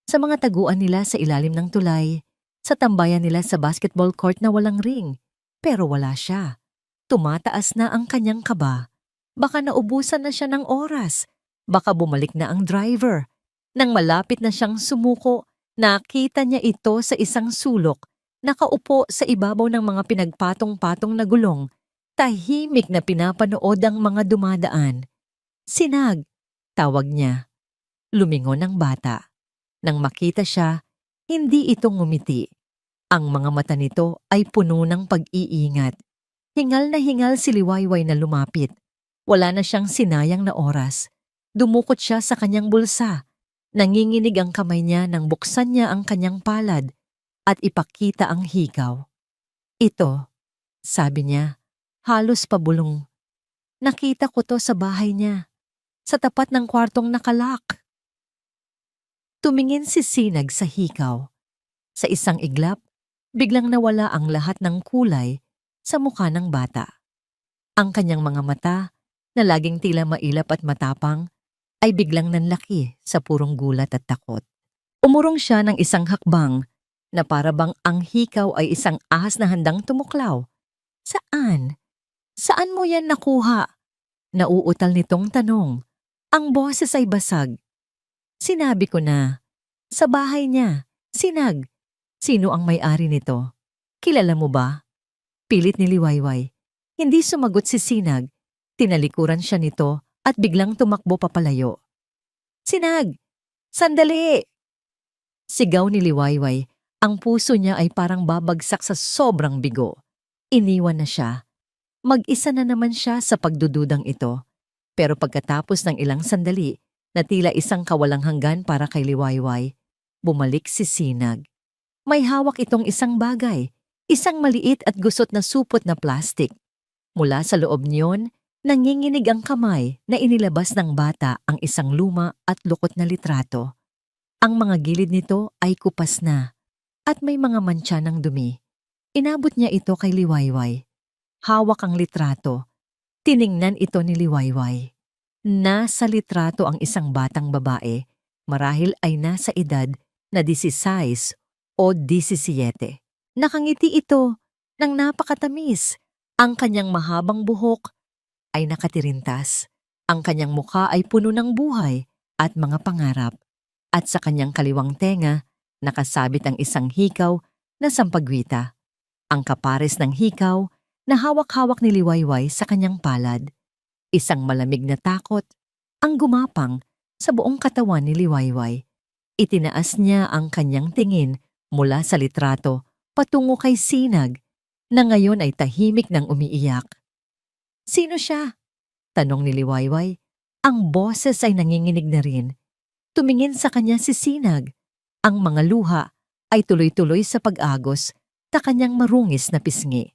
Sa mga taguan nila sa ilalim ng tulay, sa tambayan nila sa basketball court na walang ring. Pero wala siya. Tumataas na ang kanyang kaba. Baka naubusan na siya ng oras. Baka bumalik na ang driver. Nang malapit na siyang sumuko, nakita niya ito sa isang sulok, nakaupo sa ibabaw ng mga pinagpatong-patong na gulong, tahimik na pinapanood ang mga dumadaan. Sinag, tawag niya. Lumingon ang bata. Nang makita siya, hindi ito ngumiti. Ang mga mata nito ay puno ng pag-iingat. Hingal na hingal si Liwayway na lumapit. Wala na siyang sinayang na oras. Dumukot siya sa kanyang bulsa. Nanginginig ang kamay niya nang buksan niya ang kanyang palad at ipakita ang hikaw. Ito, sabi niya, halos pabulong. Nakita ko to sa bahay niya, sa tapat ng kwartong nakalak. Tumingin si Sinag sa hikaw. Sa isang iglap, biglang nawala ang lahat ng kulay sa mukha ng bata. Ang kanyang mga mata, na laging tila mailap at matapang, ay biglang nanlaki sa purong gulat at takot. Umurong siya ng isang hakbang na para bang ang hikaw ay isang ahas na handang tumuklaw. Saan? Saan mo yan nakuha? Nauutal nitong tanong. Ang boses ay basag. Sinabi ko na, sa bahay niya, Sinag. Sino ang may-ari nito? Kilala mo ba? Pilit ni Liwayway. Hindi sumagot si Sinag. Tinalikuran siya nito at biglang tumakbo papalayo. Sinag! Sandali! Sigaw ni Liwayway. Ang puso niya ay parang babagsak sa sobrang bigo. Iniwan na siya. Mag-isa na naman siya sa pagdududang ito. Pero pagkatapos ng ilang sandali, na tila isang kawalang hanggan para kay Liwayway, bumalik si Sinag. May hawak itong isang bagay, isang maliit at gusot na supot na plastik. Mula sa loob niyon, nanginginig ang kamay na inilabas ng bata ang isang luma at lukot na litrato. Ang mga gilid nito ay kupas na at may mga mantsa ng dumi. Inabot niya ito kay Liwayway. Hawak ang litrato. Tiningnan ito ni Liwayway. Nasa litrato ang isang batang babae, marahil ay nasa edad na 16 o 17. Nakangiti ito ng napakatamis. Ang kanyang mahabang buhok ay nakatirintas. Ang kanyang mukha ay puno ng buhay at mga pangarap. At sa kanyang kaliwang tenga, nakasabit ang isang hikaw na sampagwita. Ang kapares ng hikaw na hawak-hawak ni Liwayway sa kanyang palad. Isang malamig na takot ang gumapang sa buong katawan ni Liwayway. Itinaas niya ang kanyang tingin mula sa litrato patungo kay Sinag na ngayon ay tahimik ng umiiyak. Sino siya? Tanong ni Liwayway. Ang boses ay nanginginig na rin. Tumingin sa kanya si Sinag. Ang mga luha ay tuloy-tuloy sa pag-agos sa kanyang marungis na pisngi.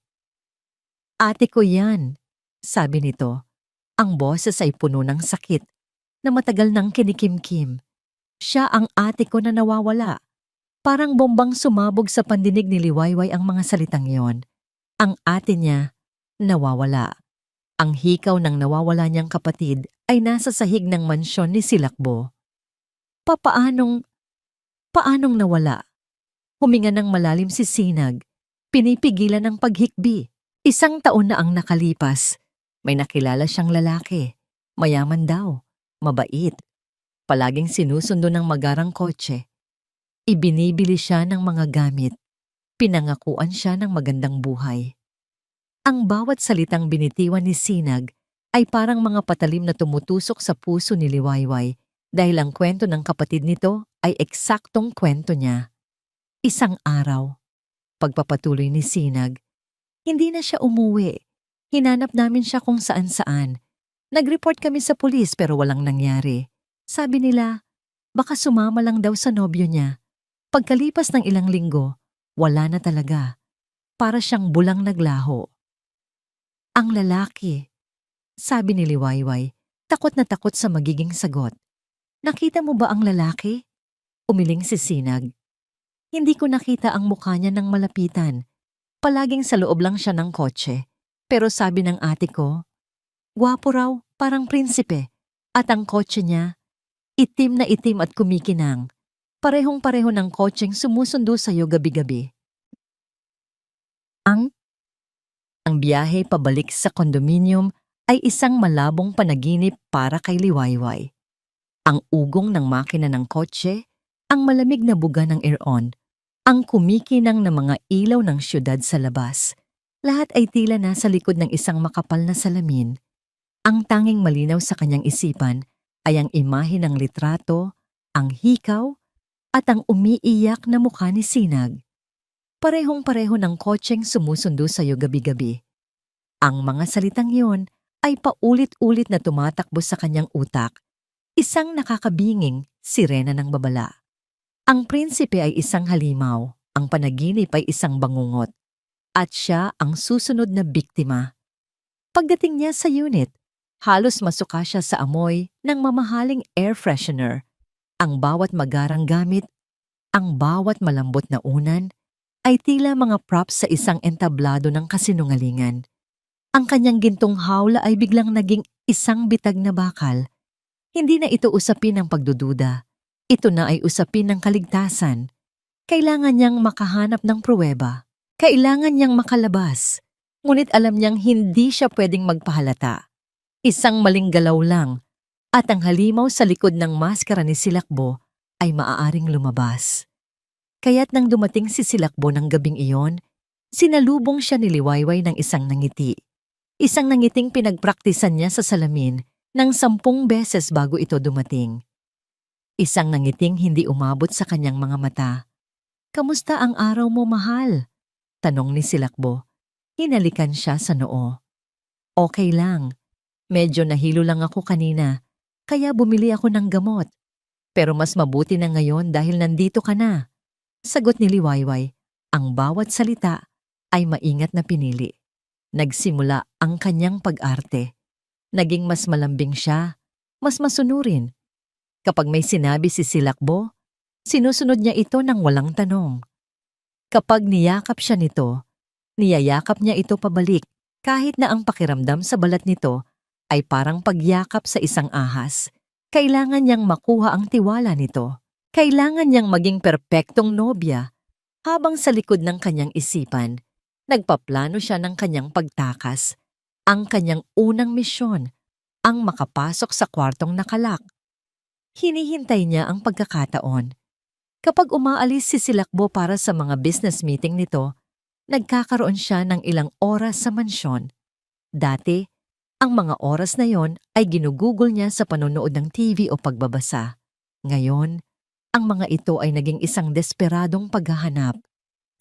Ate ko yan, sabi nito. Ang boses ay puno ng sakit na matagal nang kinikimkim. Siya ang ate ko na nawawala. Parang bombang sumabog sa pandinig ni Liwayway ang mga salitang yon. Ang ate niya nawawala. Ang hikaw ng nawawala niyang kapatid ay nasa sahig ng mansyon ni Silakbo. Paanong nawala? Huminga ng malalim si Sinag. Pinipigilan ang paghikbi. 1 taon na ang nakalipas. May nakilala siyang lalaki. Mayaman daw. Mabait. Palaging sinusundo ng magarang kotse. Ibinibili siya ng mga gamit. Pinangakuan siya ng magandang buhay. Ang bawat salitang binitiwan ni Sinag ay parang mga patalim na tumutusok sa puso ni Liwayway dahil ang kwento ng kapatid nito ay eksaktong kwento niya. Isang araw, pagpapatuloy ni Sinag, hindi na siya umuwi. Hinanap namin siya kung saan-saan. Nag-report kami sa pulis pero walang nangyari. Sabi nila, baka sumama lang daw sa nobyo niya. Pagkalipas ng ilang linggo, wala na talaga. Para siyang bulang naglaho. Ang lalaki, sabi ni Liwayway, takot na takot sa magiging sagot. Nakita mo ba ang lalaki? Umiling si Sinag. Hindi ko nakita ang mukha niya ng malapitan. Palaging sa loob lang siya ng kotse. Pero sabi ng ate ko, gwapo raw, parang prinsipe. At ang kotse niya, itim na itim at kumikinang. Parehong-pareho ng kotseng sumusundo sa'yo gabi-gabi. Ang biyahe pabalik sa kondominium ay isang malabong panaginip para kay Liwayway. Ang ugong ng makina ng kotse, ang malamig na buga ng air-on, ang kumikinang na mga ilaw ng syudad sa labas. Lahat ay tila nasa likod ng isang makapal na salamin. Ang tanging malinaw sa kanyang isipan ay ang imahe ng litrato, ang hikaw, at ang umiiyak na mukha ni Sinag. Parehong-pareho ng kotseng sumusundo sa'yo gabi-gabi. Ang mga salitang iyon ay paulit-ulit na tumatakbo sa kanyang utak. Isang nakakabinging sirena ng babala. Ang prinsipe ay isang halimaw, ang panaginip ay isang bangungot, at siya ang susunod na biktima. Pagdating niya sa unit, halos masuka siya sa amoy ng mamahaling air freshener. Ang bawat magarang gamit, ang bawat malambot na unan, ay tila mga props sa isang entablado ng kasinungalingan. Ang kanyang gintong hawla ay biglang naging isang bitag na bakal. Hindi na ito usapin ng pagdududa. Ito na ay usapin ng kaligtasan. Kailangan niyang makahanap ng pruweba. Kailangan niyang makalabas. Ngunit alam niyang hindi siya pwedeng magpahalata. Isang maling galaw lang, at ang halimaw sa likod ng maskara ni Silakbo ay maaaring lumabas. Kaya't nang dumating si Silakbo ng gabing iyon, sinalubong siya ni Liwayway ng isang nangiti. Isang nangiting pinagpraktisan niya sa salamin ng 10 beses bago ito dumating. Isang nangiting hindi umabot sa kanyang mga mata. "Kamusta ang araw mo, mahal?" tanong ni Silakbo. Hinalikan siya sa noo. "Okay lang. Medyo nahilo lang ako kanina, kaya bumili ako ng gamot. Pero mas mabuti na ngayon dahil nandito ka na." Sagot ni Liwayway, ang bawat salita ay maingat na pinili. Nagsimula ang kanyang pag-arte. Naging mas malambing siya, mas masunurin. Kapag may sinabi si Silakbo, sinusunod niya ito ng walang tanong. Kapag niyakap siya nito, niyayakap niya ito pabalik kahit na ang pakiramdam sa balat nito ay parang pagyakap sa isang ahas. Kailangan niyang makuha ang tiwala nito. Kailangan niyang maging perpektong nobya. Habang sa likod ng kanyang isipan, nagpaplano siya ng kanyang pagtakas. Ang kanyang unang misyon, ang makapasok sa kwartong nakalak. Hinihintay niya ang pagkakataon. Kapag umaalis si Silakbo para sa mga business meeting nito, nagkakaroon siya ng ilang oras sa mansyon. Dati, ang mga oras na yon ay ginugugol niya sa panonood ng TV o pagbabasa. Ngayon, ang mga ito ay naging isang desperadong paghahanap.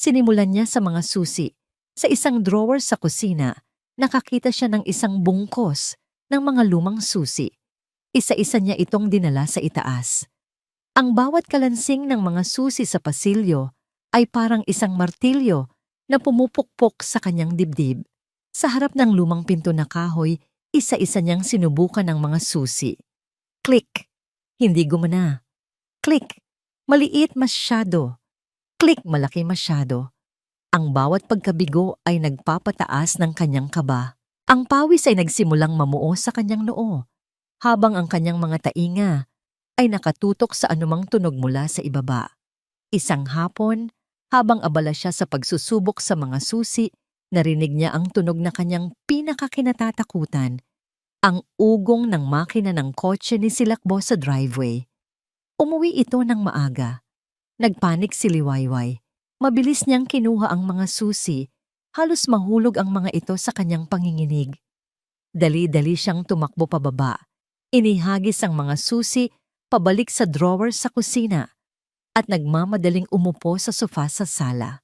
Sinimulan niya sa mga susi. Sa isang drawer sa kusina, nakakita siya ng isang bungkos ng mga lumang susi. Isa-isa niya itong dinala sa itaas. Ang bawat kalansing ng mga susi sa pasilyo ay parang isang martilyo na pumupukpok sa kanyang dibdib. Sa harap ng lumang pinto na kahoy, isa-isa niyang sinubukan ng mga susi. Click! Hindi gumana. Click! Maliit masyado. Click! Malaki masyado. Ang bawat pagkabigo ay nagpapataas ng kanyang kaba. Ang pawis ay nagsimulang mamuo sa kanyang noo, habang ang kanyang mga tainga ay nakatutok sa anumang tunog mula sa ibaba. Isang hapon, habang abala siya sa pagsusubok sa mga susi, narinig niya ang tunog na kanyang pinakakinatatakutan, ang ugong ng makina ng kotse ni Silakbo sa driveway. Umuwi ito ng maaga. Nagpanik si Liwayway. Mabilis niyang kinuha ang mga susi, halos mahulog ang mga ito sa kanyang panginginig. Dali-dali siyang tumakbo pababa. Inihagis ang mga susi pabalik sa drawer sa kusina at nagmamadaling umupo sa sofa sa sala.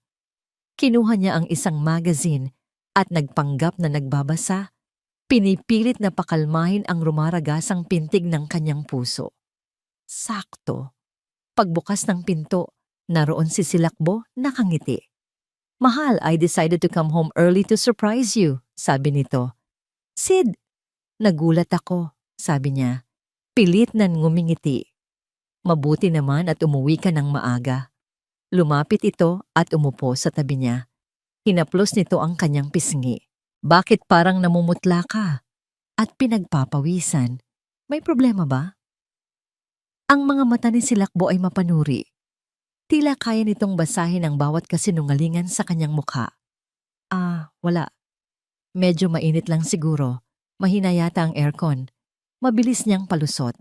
Kinuha niya ang isang magazine at nagpanggap na nagbabasa, pinipilit na pakalmahin ang rumaragasang pintig ng kanyang puso. Sakto. Pagbukas ng pinto, naroon si Silakbo nakangiti. "Mahal, I decided to come home early to surprise you," sabi nito. "Sid!" Nagulat ako, sabi niya. Pilit na ngumingiti. "Mabuti naman at umuwi ka ng maaga." Lumapit ito at umupo sa tabi niya. Hinaplos nito ang kanyang pisngi. Bakit parang namumutla ka at pinagpapawisan? May problema ba? Ang mga mata ni Silakbo ay mapanuri. Tila kaya nitong basahin ang bawat kasinungalingan sa kanyang mukha. Wala. Medyo mainit lang siguro. Mahina yata ang aircon. Mabilis niyang palusot.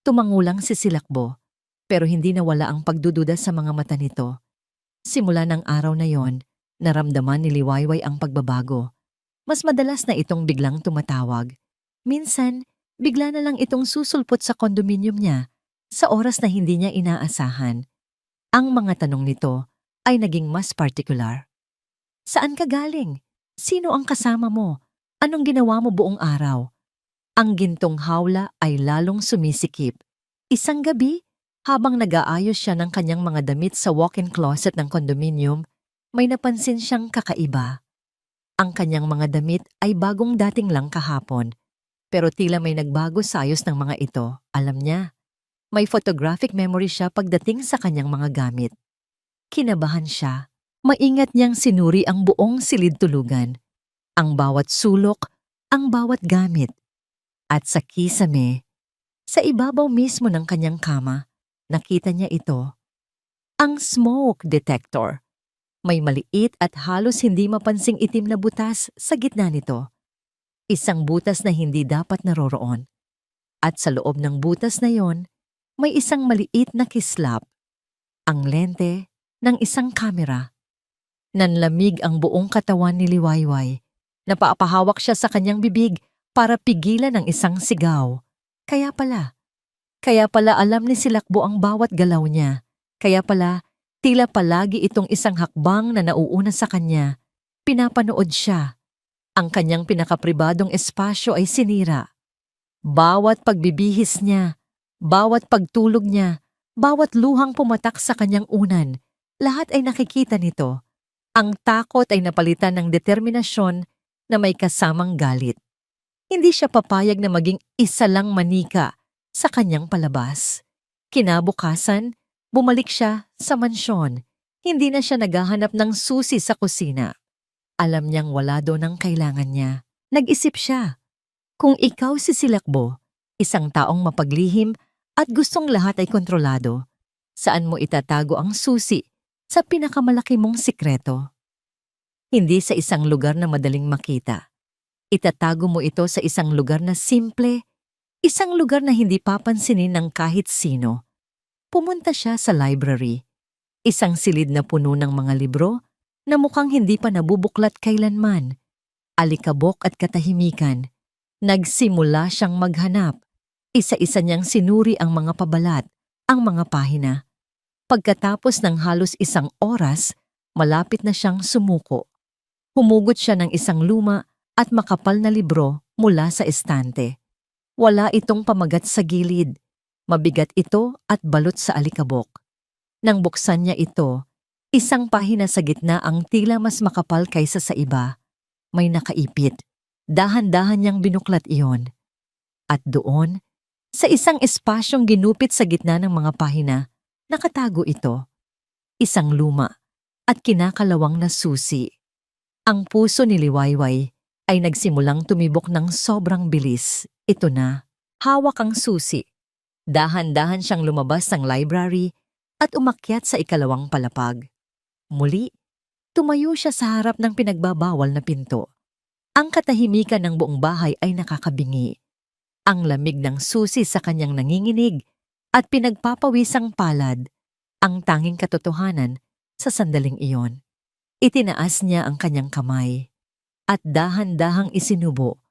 Tumangulang si Silakbo, pero hindi nawala ang pagdududa sa mga mata nito. Simula ng araw na yon, naramdaman ni Liwayway ang pagbabago. Mas madalas na itong biglang tumatawag. Minsan, bigla na lang itong susulpot sa kondominium niya sa oras na hindi niya inaasahan. Ang mga tanong nito ay naging mas partikular. Saan ka galing? Sino ang kasama mo? Anong ginawa mo buong araw? Ang gintong hawla ay lalong sumisikip. Isang gabi, habang nag-aayos siya ng kanyang mga damit sa walk-in closet ng kondominium, may napansin siyang kakaiba. Ang kanyang mga damit ay bagong dating lang kahapon, pero tila may nagbago sa ayos ng mga ito. Alam niya, may photographic memory siya pagdating sa kanyang mga gamit. Kinabahan siya. Maingat niyang sinuri ang buong silid-tulugan, ang bawat sulok, ang bawat gamit. At sa kisame, sa ibabaw mismo ng kanyang kama, nakita niya ito. Ang smoke detector. May maliit at halos hindi mapansing itim na butas sa gitna nito. Isang butas na hindi dapat naroroon. At sa loob ng butas na yon, may isang maliit na kislap. Ang lente ng isang kamera. Nanlamig ang buong katawan ni Liwayway. Napapahawak siya sa kanyang bibig para pigilan ang isang sigaw. Kaya pala alam ni Silakbo ang bawat galaw niya. Kaya pala, tila palagi itong isang hakbang na nauuna sa kanya. Pinapanood siya. Ang kanyang pinakapribadong espasyo ay sinira. Bawat pagbibihis niya, bawat pagtulog niya, bawat luhang pumatak sa kanyang unan, lahat ay nakikita nito. Ang takot ay napalitan ng determinasyon na may kasamang galit. Hindi siya papayag na maging isa lang manika sa kanyang palabas. Kinabukasan, bumalik siya sa mansyon. Hindi na siya naghahanap ng susi sa kusina. Alam niyang wala doon ang kailangan niya. Nag-isip siya. Kung ikaw si Silakbo, isang taong mapaglihim at gustong lahat ay kontrolado, saan mo itatago ang susi sa pinakamalaki mong sikreto? Hindi sa isang lugar na madaling makita. Itatago mo ito sa isang lugar na simple, isang lugar na hindi papansinin ng kahit sino. Pumunta siya sa library, isang silid na puno ng mga libro na mukhang hindi pa nabubuklat kailanman. Alikabok at katahimikan. Nagsimula siyang maghanap. Isa-isa niyang sinuri ang mga pabalat, ang mga pahina. Pagkatapos ng halos isang oras, malapit na siyang sumuko. Humugot siya ng isang luma at makapal na libro mula sa estante. Wala itong pamagat sa gilid. Mabigat ito at balot sa alikabok. Nang buksan niya ito, isang pahina sa gitna ang tila mas makapal kaysa sa iba. May nakaipit. Dahan-dahan niyang binuklat iyon. At doon, sa isang espasyong ginupit sa gitna ng mga pahina, nakatago ito. Isang luma at kinakalawang na susi. Ang puso ni Liwayway ay nagsimulang tumibok ng sobrang bilis. Ito na, hawak ang susi. Dahan-dahan siyang lumabas ng library at umakyat sa ikalawang palapag. Muli, tumayo siya sa harap ng pinagbabawal na pinto. Ang katahimikan ng buong bahay ay nakakabingi. Ang lamig ng susi sa kanyang nanginginig at pinagpapawisang palad, ang tanging katotohanan sa sandaling iyon. Itinaas niya ang kanyang kamay at dahan-dahang isinubo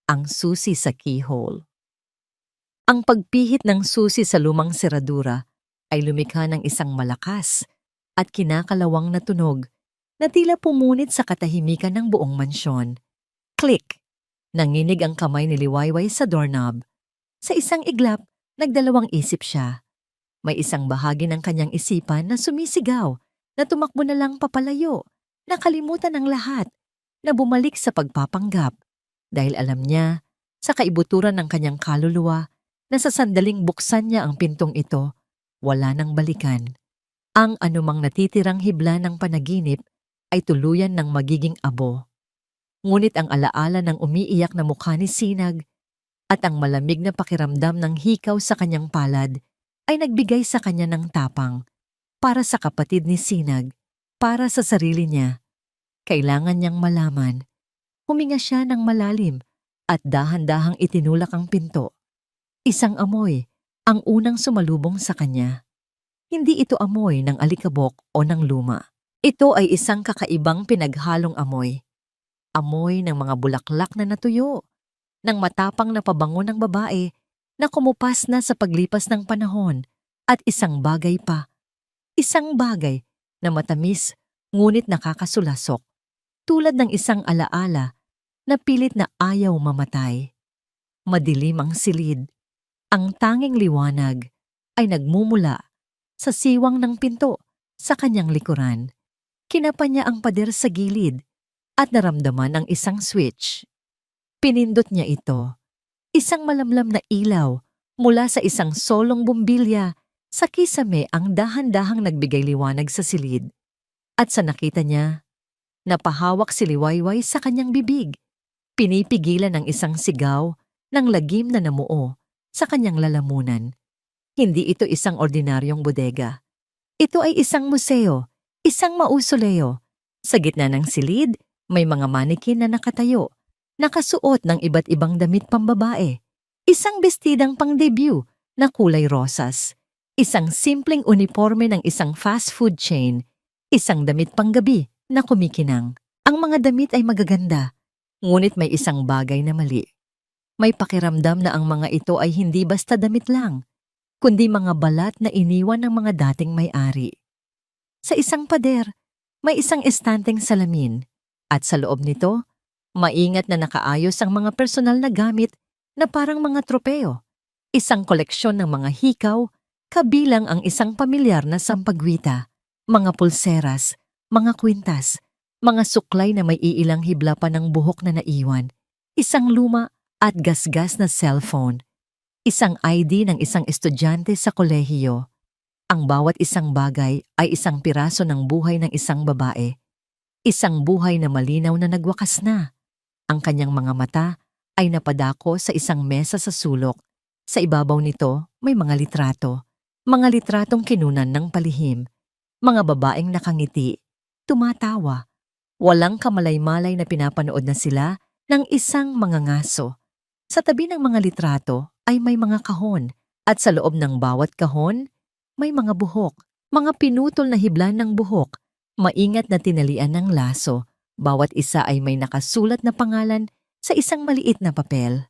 ang susi sa keyhole. Ang pagpihit ng susi sa lumang seradura ay lumikha ng isang malakas at kinakalawang na tunog na tila pumunit sa katahimikan ng buong mansyon. Click! Nanginig ang kamay ni Liwayway sa doorknob. Sa isang iglap, nagdalawang isip siya. May isang bahagi ng kanyang isipan na sumisigaw, na tumakbo na lang papalayo, nakalimutan ng lahat, na bumalik sa pagpapanggap. Dahil alam niya, sa kaibuturan ng kanyang kaluluwa, na sa sandaling buksan niya ang pintong ito, wala nang balikan. Ang anumang natitirang hibla ng panaginip ay tuluyan ng magiging abo. Ngunit ang alaala ng umiiyak na mukha ni Sinag at ang malamig na pakiramdam ng hikaw sa kanyang palad ay nagbigay sa kanya ng tapang para sa kapatid ni Sinag, para sa sarili niya. Kailangan niyang malaman. Huminga siya ng malalim at dahan-dahang itinulak ang pinto. Isang amoy ang unang sumalubong sa kanya. Hindi ito amoy ng alikabok o ng luma. Ito ay isang kakaibang pinaghalong amoy. Amoy ng mga bulaklak na natuyo, ng matapang na pabango ng babae na kumupas na sa paglipas ng panahon at isang bagay pa. Isang bagay na matamis ngunit nakakasulasok, tulad ng isang alaala na pilit na ayaw mamatay. Madilim ang silid. Ang tanging liwanag ay nagmumula sa siwang ng pinto sa kanyang likuran. Kinapa niya ang pader sa gilid at naramdaman ang isang switch. Pinindot niya ito. Isang malamlam na ilaw mula sa isang solong bumbilya sa kisame ang dahan-dahang nagbigay liwanag sa silid. At sa nakita niya, napahawak si Liwayway sa kanyang bibig. Pinipigilan ng isang sigaw ng lagim na namuo sa kanyang lalamunan. Hindi ito isang ordinaryong bodega. Ito ay isang museo, isang mausoleo. Sa gitna ng silid, may mga manikin na nakatayo, nakasuot ng iba't ibang damit pambabae. Isang bestidang pang-debut na kulay rosas. Isang simpleng uniforme ng isang fast food chain. Isang damit panggabi na kumikinang. Ang mga damit ay magaganda, ngunit may isang bagay na mali. May pakiramdam na ang mga ito ay hindi basta damit lang, kundi mga balat na iniwan ng mga dating may-ari. Sa isang pader, may isang estanteng salamin, at sa loob nito, maingat na nakaayos ang mga personal na gamit na parang mga tropeo. Isang koleksyon ng mga hikaw, kabilang ang isang pamilyar na sampagwita, mga pulseras, mga kwintas, mga suklay na may iilang hibla pa ng buhok na naiwan, isang luma at gasgas na cellphone, isang ID ng isang estudyante sa kolehiyo. Ang bawat isang bagay ay isang piraso ng buhay ng isang babae. Isang buhay na malinaw na nagwakas na. Ang kanyang mga mata ay napadako sa isang mesa sa sulok. Sa ibabaw nito may mga litrato. Mga litratong kinunan ng palihim. Mga babaeng nakangiti, tumatawa. Walang kamalay-malay na pinapanood na sila ng isang mangangaso. Sa tabi ng mga litrato ay may mga kahon at sa loob ng bawat kahon may mga buhok, mga pinutol na hibla ng buhok, maingat na tinalian ng laso. Bawat isa ay may nakasulat na pangalan sa isang maliit na papel.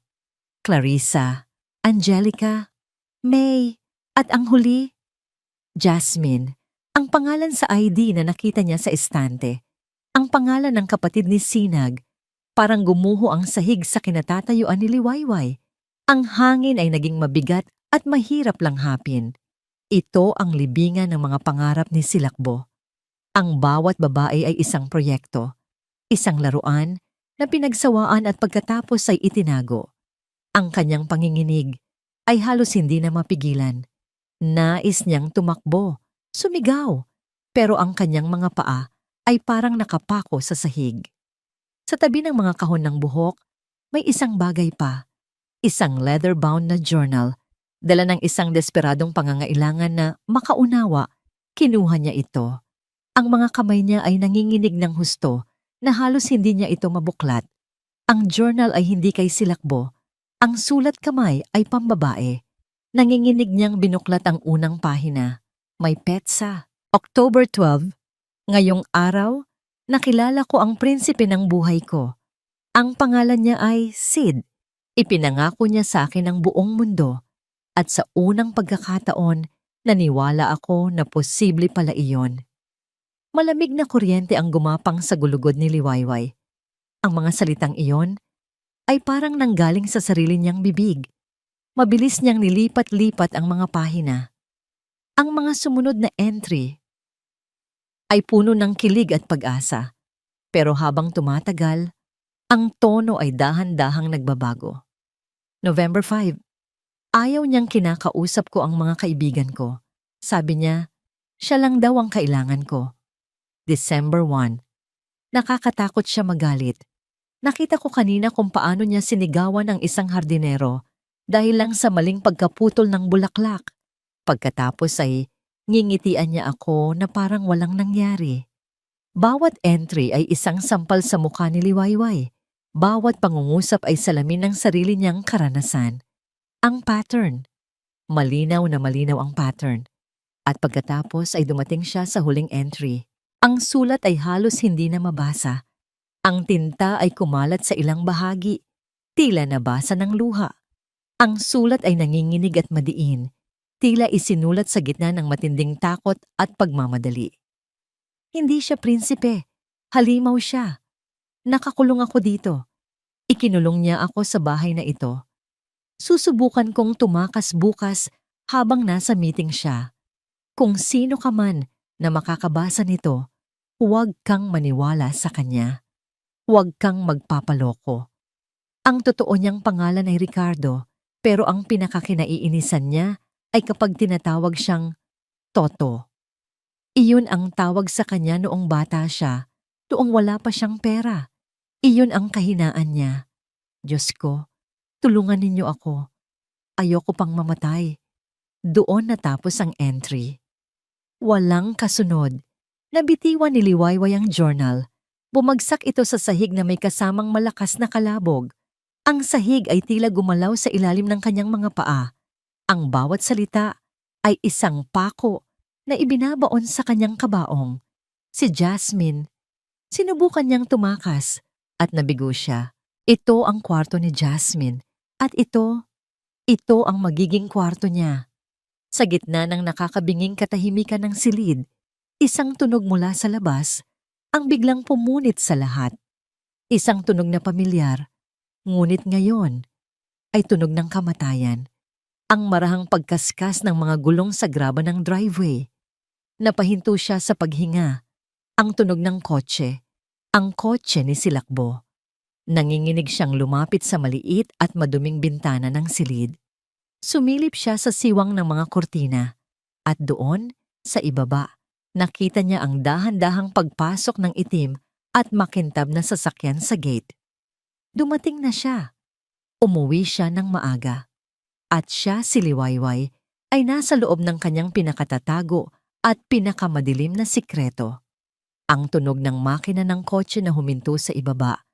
Clarissa, Angelica, May, at ang huli, Jasmine, ang pangalan sa ID na nakita niya sa estante. Ang pangalan ng kapatid ni Sinag. Parang gumuho ang sahig sa kinatatayuan ni Liwayway. Ang hangin ay naging mabigat at mahirap langhapin. Ito ang libingan ng mga pangarap ni Silakbo. Ang bawat babae ay isang proyekto, isang laruan na pinagsawaan at pagkatapos ay itinago. Ang kanyang panginginig ay halos hindi na mapigilan. Nais niyang tumakbo, sumigaw, pero ang kanyang mga paa ay parang nakapako sa sahig. Sa tabi ng mga kahon ng buhok, may isang bagay pa. Isang leather-bound na journal. Dala ng isang desperadong pangangailangan na makaunawa, kinuha niya ito. Ang mga kamay niya ay nanginginig ng husto na halos hindi niya ito mabuklat. Ang journal ay hindi kay Silakbo. Ang sulat kamay ay pambabae. Nanginginig niyang binuklat ang unang pahina. May petsa. October 12, ngayong araw, nakilala ko ang prinsipe ng buhay ko. Ang pangalan niya ay Sid. Ipinangako niya sa akin ang buong mundo. At sa unang pagkakataon, naniwala ako na posible pala iyon. Malamig na kuryente ang gumapang sa gulugod ni Liwayway. Ang mga salitang iyon ay parang nanggaling sa sarili niyang bibig. Mabilis niyang nilipat-lipat ang mga pahina. Ang mga sumunod na entry ay puno ng kilig at pag-asa. Pero habang tumatagal, ang tono ay dahan-dahang nagbabago. November 5. Ayaw niyang kinakausap ko ang mga kaibigan ko. Sabi niya, siya lang daw ang kailangan ko. December 1. Nakakatakot siya magalit. Nakita ko kanina kung paano niya sinigawan ang isang hardinero dahil lang sa maling pagkaputol ng bulaklak. Pagkatapos ay ngingitian niya ako na parang walang nangyari. Bawat entry ay isang sampal sa mukha ni Liwayway. Bawat pangungusap ay salamin ng sarili niyang karanasan. Ang pattern. Malinaw na malinaw ang pattern. At pagkatapos ay dumating siya sa huling entry. Ang sulat ay halos hindi na mabasa. Ang tinta ay kumalat sa ilang bahagi. Tila nabasa ng luha. Ang sulat ay nanginginig at madiin. Tila isinulat sa gitna ng matinding takot at pagmamadali. Hindi siya prinsipe. Halimaw siya. Nakakulong ako dito. Ikinulong niya ako sa bahay na ito. Susubukan kong tumakas bukas habang nasa meeting siya. Kung sino ka man na makakabasa nito, huwag kang maniwala sa kanya. Huwag kang magpapaloko. Ang totoo niyang pangalan ay Ricardo, pero ang pinakakinaiinisan niya ay kapag tinatawag siyang Toto. Iyon ang tawag sa kanya noong bata siya, noong wala pa siyang pera. Iyon ang kahinaan niya. Diyos ko, tulungan ninyo ako. Ayoko pang mamatay. Doon natapos ang entry. Walang kasunod. Nabitiwan ni Liwayway ang journal. Bumagsak ito sa sahig na may kasamang malakas na kalabog. Ang sahig ay tila gumalaw sa ilalim ng kanyang mga paa. Ang bawat salita ay isang pako na ibinabaon sa kanyang kabaong. Si Jasmine. Sinubukan niyang tumakas at nabigo siya. Ito ang kwarto ni Jasmine at ito ang magiging kwarto niya. Sa gitna ng nakakabinging katahimikan ng silid, isang tunog mula sa labas ang biglang pumunit sa lahat. Isang tunog na pamilyar, ngunit ngayon ay tunog ng kamatayan. Ang marahang pagkaskas ng mga gulong sa graba ng driveway. Napahinto siya sa paghinga. Ang tunog ng kotse. Ang kotse ni Silakbo. Nanginginig siyang lumapit sa maliit at maduming bintana ng silid. Sumilip siya sa siwang ng mga kurtina. At doon, sa ibaba, nakita niya ang dahan-dahang pagpasok ng itim at makintab na sasakyan sa gate. Dumating na siya. Umuwi siya ng maaga. At siya, si Liwayway, ay nasa loob ng kanyang pinakatatago at pinakamadilim na sikreto. Ang tunog ng makina ng kotse na huminto sa ibaba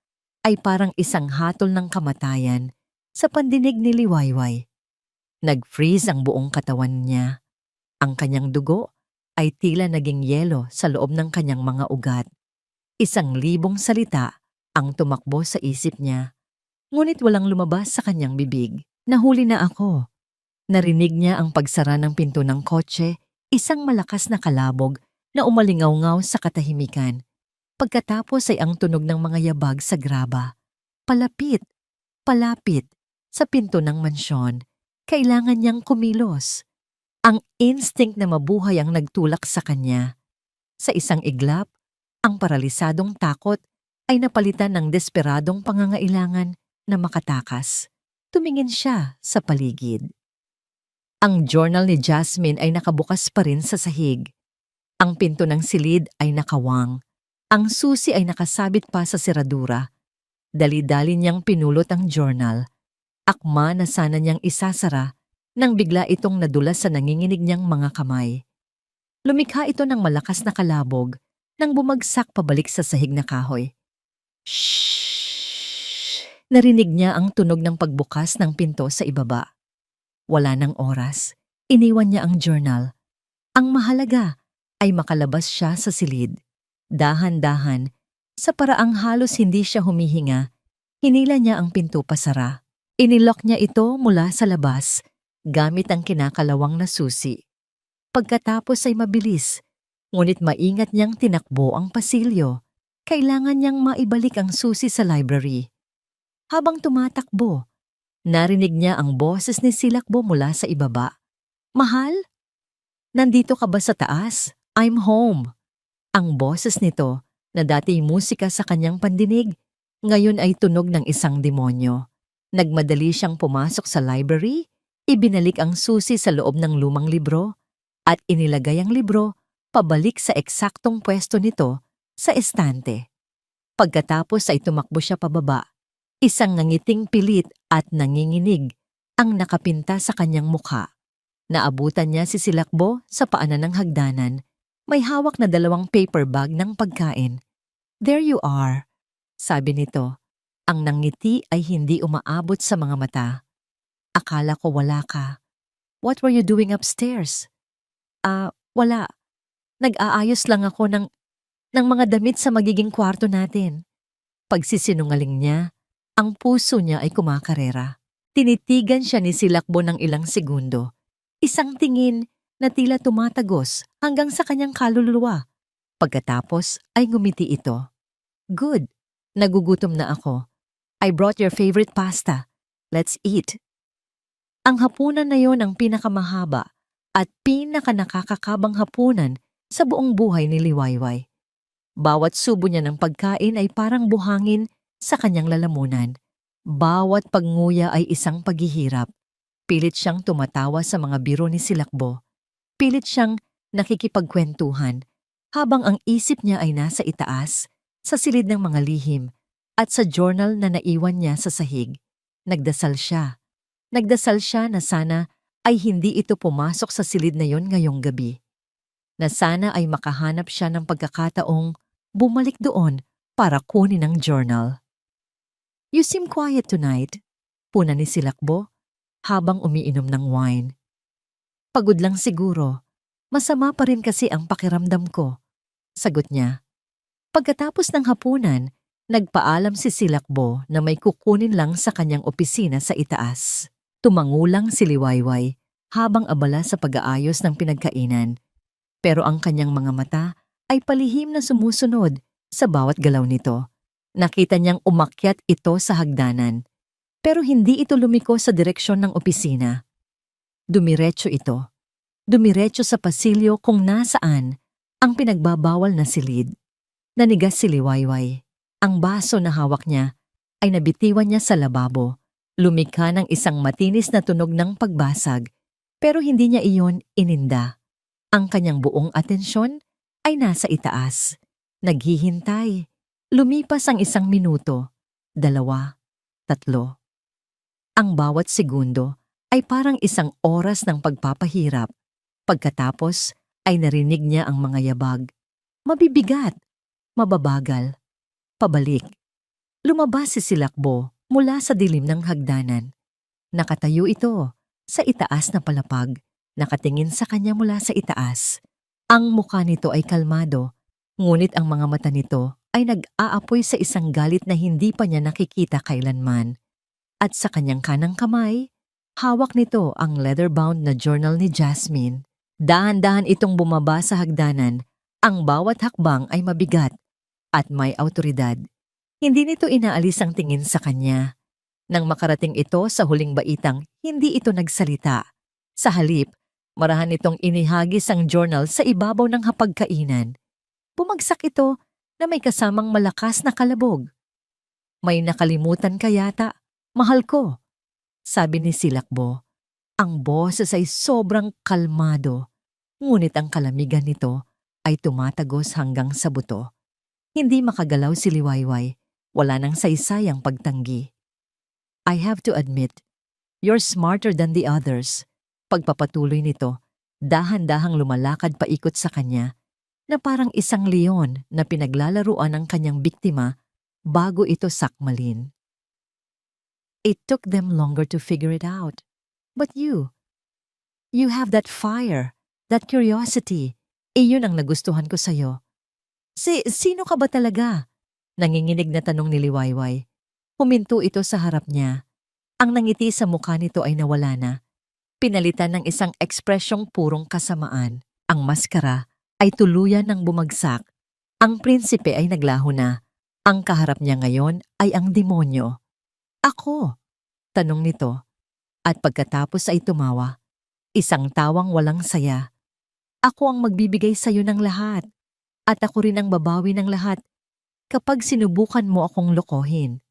ay parang isang hatol ng kamatayan sa pandinig ni Liwayway. Nag-freeze ang buong katawan niya. Ang kanyang dugo ay tila naging yelo sa loob ng kanyang mga ugat. 1,000 salita ang tumakbo sa isip niya. Ngunit walang lumabas sa kanyang bibig. Nahuli na ako. Narinig niya ang pagsara ng pinto ng kotse, isang malakas na kalabog na umalingaw-ngaw sa katahimikan. Pagkatapos ay ang tunog ng mga yabag sa graba. Palapit, palapit, sa pinto ng mansyon. Kailangan niyang kumilos. Ang instinct na mabuhay ang nagtulak sa kanya. Sa isang iglap, ang paralisadong takot ay napalitan ng desperadong pangangailangan na makatakas. Tumingin siya sa paligid. Ang journal ni Jasmine ay nakabukas pa rin sa sahig. Ang pinto ng silid ay nakawang. Ang susi ay nakasabit pa sa seradura. Dali-dali niyang pinulot ang journal. Akma na sana niyang isasara nang bigla itong nadulas sa nanginginig niyang mga kamay. Lumikha ito ng malakas na kalabog nang bumagsak pabalik sa sahig na kahoy. Shhh! Narinig niya ang tunog ng pagbukas ng pinto sa ibaba. Wala ng oras. Iniwan niya ang journal. Ang mahalaga ay makalabas siya sa silid. Dahan-dahan, sa paraang halos hindi siya humihinga, hinila niya ang pinto pasara. Inilock niya ito mula sa labas gamit ang kinakalawang na susi. Pagkatapos ay mabilis, ngunit maingat niyang tinakbo ang pasilyo. Kailangan niyang maibalik ang susi sa library. Habang tumatakbo, narinig niya ang boses ni Silakbo mula sa ibaba. Mahal? Nandito ka ba sa taas? I'm home. Ang boses nito, na dati musika sa kanyang pandinig, ngayon ay tunog ng isang demonyo. Nagmadali siyang pumasok sa library, ibinalik ang susi sa loob ng lumang libro, at inilagay ang libro pabalik sa eksaktong pwesto nito sa estante. Pagkatapos ay tumakbo siya pababa. Isang nangiting pilit at nanginginig ang nakapinta sa kanyang mukha. Naabutan niya si Silakbo sa paanan ng hagdanan. May hawak na 2 paper bag ng pagkain. "There you are," sabi nito. Ang nangiti ay hindi umaabot sa mga mata. "Akala ko wala ka. What were you doing upstairs?" Wala. Nag-aayos lang ako ng mga damit sa magiging kwarto natin." Pagsisinungaling niya, ang puso niya ay kumakarera. Tinitigan siya ni Silakbo ng ilang segundo. Isang tingin na tila tumatagos hanggang sa kanyang kaluluwa. Pagkatapos ay ngumiti ito. "Good. Nagugutom na ako. I brought your favorite pasta. Let's eat." Ang hapunan na yon ang pinakamahaba at pinakanakakakabang hapunan sa buong buhay ni Liwayway. Bawat subo niya ng pagkain ay parang buhangin sa kanyang lalamunan. Bawat pagnguya ay isang paghihirap. Pilit siyang tumatawa sa mga biro ni Silakbo. Pilit siyang nakikipagkwentuhan habang ang isip niya ay nasa itaas, sa silid ng mga lihim at sa journal na naiwan niya sa sahig. Nagdasal siya. Nagdasal siya na sana ay hindi ito pumasok sa silid na yon ngayong gabi. Na sana ay makahanap siya ng pagkakataong bumalik doon para kunin ang journal. "You seem quiet tonight," puna ni Silakbo habang umiinom ng wine. "Pagod lang siguro. Masama pa rin kasi ang pakiramdam ko," sagot niya. Pagkatapos ng hapunan, nagpaalam si Silakbo na may kukunin lang sa kanyang opisina sa itaas. Tumangulang si Liwayway habang abala sa pag-aayos ng pinagkainan. Pero ang kanyang mga mata ay palihim na sumusunod sa bawat galaw nito. Nakita niyang umakyat ito sa hagdanan. Pero hindi ito lumiko sa direksyon ng opisina. Dumiretso ito. Dumiretso sa pasilyo kung nasaan ang pinagbabawal na silid. Nanigas si Liwayway. Ang baso na hawak niya ay nabitiwan niya sa lababo. Lumikha ng isang matinis na tunog ng pagbasag, pero hindi niya iyon ininda. Ang kanyang buong atensyon ay nasa itaas. Naghihintay. Lumipas ang 1 minuto, 2, 3. Ang bawat segundo ay parang 1 oras ng pagpapahirap. Pagkatapos ay narinig niya ang mga yabag. Mabibigat, mababagal, pabalik. Lumabas si Silakbo mula sa dilim ng hagdanan. Nakatayo ito sa itaas na palapag, nakatingin sa kanya mula sa itaas. Ang mukha nito ay kalmado, ngunit ang mga mata nito ay nag-aapoy sa isang galit na hindi pa niya nakikita kailanman. At sa kanyang kanang kamay, hawak nito ang leather-bound na journal ni Jasmine. Dahan-dahan itong bumaba sa hagdanan. Ang bawat hakbang ay mabigat at may awtoridad. Hindi nito inaalis ang tingin sa kanya. Nang makarating ito sa huling baitang, hindi ito nagsalita. Sa halip, marahan itong inihagis ang journal sa ibabaw ng hapagkainan. Bumagsak ito na may kasamang malakas na kalabog. "May nakalimutan ka yata, mahal ko," sabi ni Silakbo. Ang boses ay sobrang kalmado, ngunit ang kalamigan nito ay tumatagos hanggang sa buto. Hindi makagalaw si Liwayway, wala nang saysay ang pagtanggi. "I have to admit, you're smarter than the others." Pagpapatuloy nito, dahan-dahang lumalakad paikot sa kanya, na parang isang leon na pinaglalaruan ng kanyang biktima bago ito sakmalin. "It took them longer to figure it out. But you have that fire, that curiosity. Iyon ang nagustuhan ko sa'yo." Sino ka ba talaga?" Nanginginig na tanong ni Liwayway. Huminto ito sa harap niya. Ang nangiti sa mukha nito ay nawala na. Pinalitan ng isang ekspresyong purong kasamaan. Ang maskara ay tuluyan ng bumagsak. Ang prinsipe ay naglaho na. Ang kaharap niya ngayon ay ang demonyo. "Ako?" tanong nito. At pagkatapos ay tumawa. Isang tawang walang saya. "Ako ang magbibigay sa'yo ng lahat. At ako rin ang babawi ng lahat kapag sinubukan mo akong lokohin."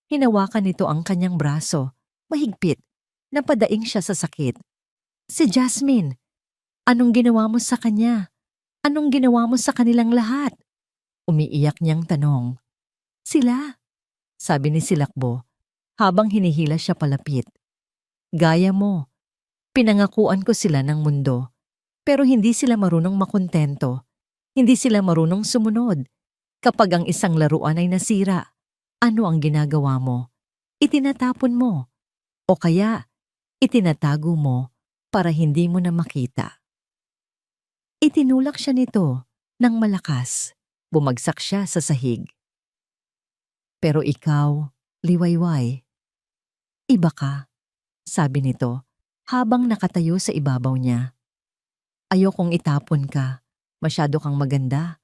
Hinawakan nito ang kanyang braso. Mahigpit. Napadaing siya sa sakit. "Si Jasmine, anong ginawa mo sa kanya? Anong ginawa mo sa kanilang lahat?" Umiiyak niyang tanong. Sila, sabi ni Silakbo habang hinihila siya palapit. Gaya mo, pinangakuan ko sila ng mundo, pero hindi sila marunong makontento. Hindi sila marunong sumunod. Kapag ang isang laruan ay nasira, ano ang ginagawa mo? Itinatapon mo. O kaya, itinatago mo para hindi mo na makita. Itinulak siya nito ng malakas. Bumagsak siya sa sahig. Pero ikaw, liwayway, iba ka, sabi nito habang nakatayo sa ibabaw niya. Ayokong itapon ka. Masyado kang maganda.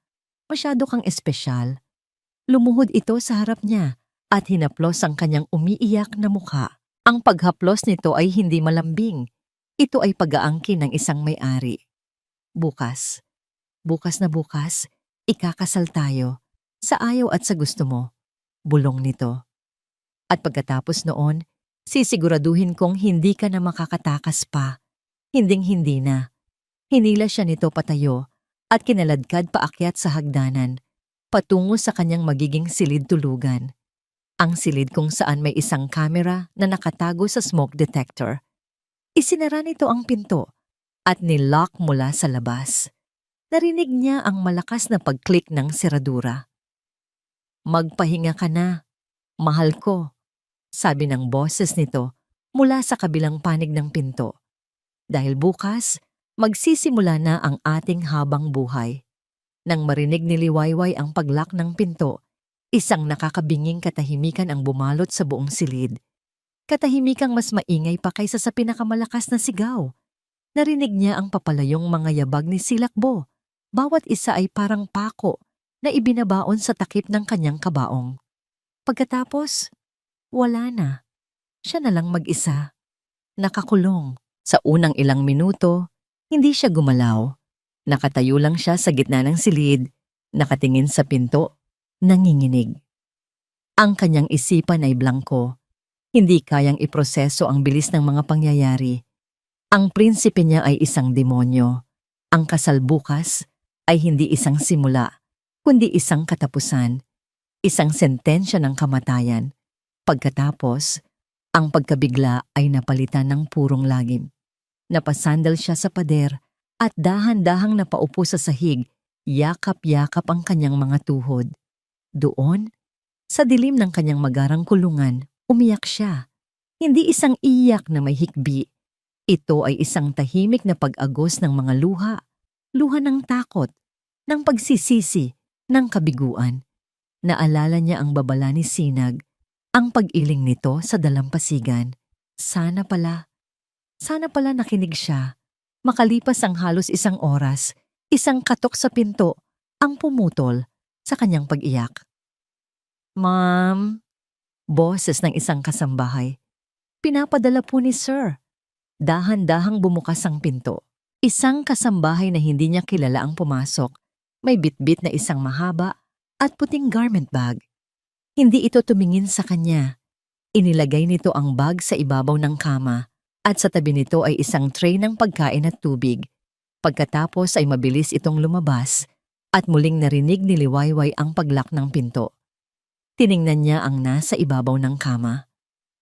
Masyado kang espesyal. Lumuhod ito sa harap niya at hinaplos ang kanyang umiiyak na mukha. Ang paghaplos nito ay hindi malambing. Ito ay pag-aangkin ng isang may-ari. Bukas, bukas na bukas, ikakasal tayo sa ayaw at sa gusto mo. Bulong nito. At pagkatapos noon, sisiguraduhin kong hindi ka na makakatakas pa. Hinding-hindi na. Hinila siya nito patayo at kinaladkad paakyat sa hagdanan, patungo sa kanyang magiging silid tulugan. Ang silid kung saan may isang kamera na nakatago sa smoke detector. Isinara nito ang pinto at nilock mula sa labas. Narinig niya ang malakas na pag-click ng seradura. Magpahinga ka na, mahal ko, sabi ng boses nito mula sa kabilang panig ng pinto. Dahil bukas, magsisimula na ang ating habang buhay. Nang marinig ni Liwayway ang paglock ng pinto, isang nakakabinging katahimikan ang bumalot sa buong silid. Katahimikang mas maingay pa kaysa sa pinakamalakas na sigaw. Narinig niya ang papalayong mga yabag ni Silakbo. Bawat isa ay parang pako na ibinabaon sa takip ng kanyang kabaong. Pagkatapos, wala na. Siya na lang mag-isa. Nakakulong. Sa unang ilang minuto, hindi siya gumalaw. Nakatayo lang siya sa gitna ng silid, nakatingin sa pinto, nanginginig. Ang kanyang isipan ay blangko. Hindi kayang iproseso ang bilis ng mga pangyayari. Ang prinsipe niya ay isang demonyo. Ang kasal bukas ay hindi isang simula, kundi isang katapusan. Isang sentensya ng kamatayan. Pagkatapos, ang pagkabigla ay napalitan ng purong lagim. Napasandal siya sa pader at dahan-dahang napaupo sa sahig, yakap-yakap ang kanyang mga tuhod. Doon, sa dilim ng kanyang magarang kulungan, umiyak siya. Hindi isang iyak na may hikbi. Ito ay isang tahimik na pag-agos ng mga luha. Luha ng takot, ng pagsisisi, ng kabiguan. Naalala niya ang babala ni Sinag, ang pag-iling nito sa dalampasigan. Sana pala nakinig siya. Makalipas ang halos isang oras, isang katok sa pinto ang pumutol sa kanyang pag-iyak. Ma'am, boses ng isang kasambahay. Pinapadala po ni Sir. Dahan-dahang bumukas ang pinto. Isang kasambahay na hindi niya kilala ang pumasok. May bitbit na isang mahaba at puting garment bag. Hindi ito tumingin sa kanya. Inilagay nito ang bag sa ibabaw ng kama at sa tabi nito ay isang tray ng pagkain at tubig. Pagkatapos ay mabilis itong lumabas at muling narinig ni Liwayway ang paglock ng pinto. Tiningnan niya ang nasa ibabaw ng kama.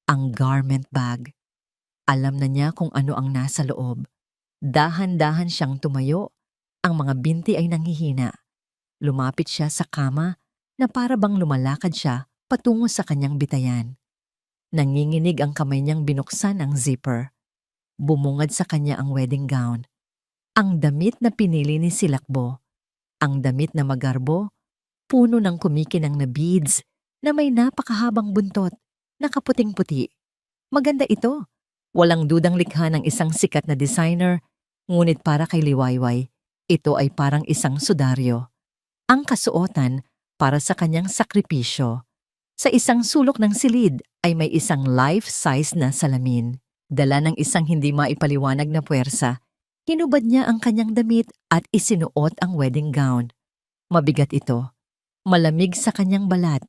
Ang garment bag. Alam na niya kung ano ang nasa loob. Dahan-dahan siyang tumayo. Ang mga binti ay nanghihina. Lumapit siya sa kama na para bang lumalakad siya patungo sa kanyang bitayan. Nanginginig ang kamay niyang binuksan ang zipper. Bumungad sa kanya ang wedding gown. Ang damit na pinili ni Silakbo. Ang damit na magarbo, puno ng kumikinang na beads na may napakahabang buntot, nakaputing-puti. Maganda ito. Walang dudang likha ng isang sikat na designer, ngunit para kay Liwayway, ito ay parang isang sudaryo. Ang kasuotan para sa kanyang sakripisyo. Sa isang sulok ng silid ay may isang life-size na salamin. Dala ng isang hindi maipaliwanag na puwersa, hinubad niya ang kanyang damit at isinuot ang wedding gown. Mabigat ito. Malamig sa kanyang balat.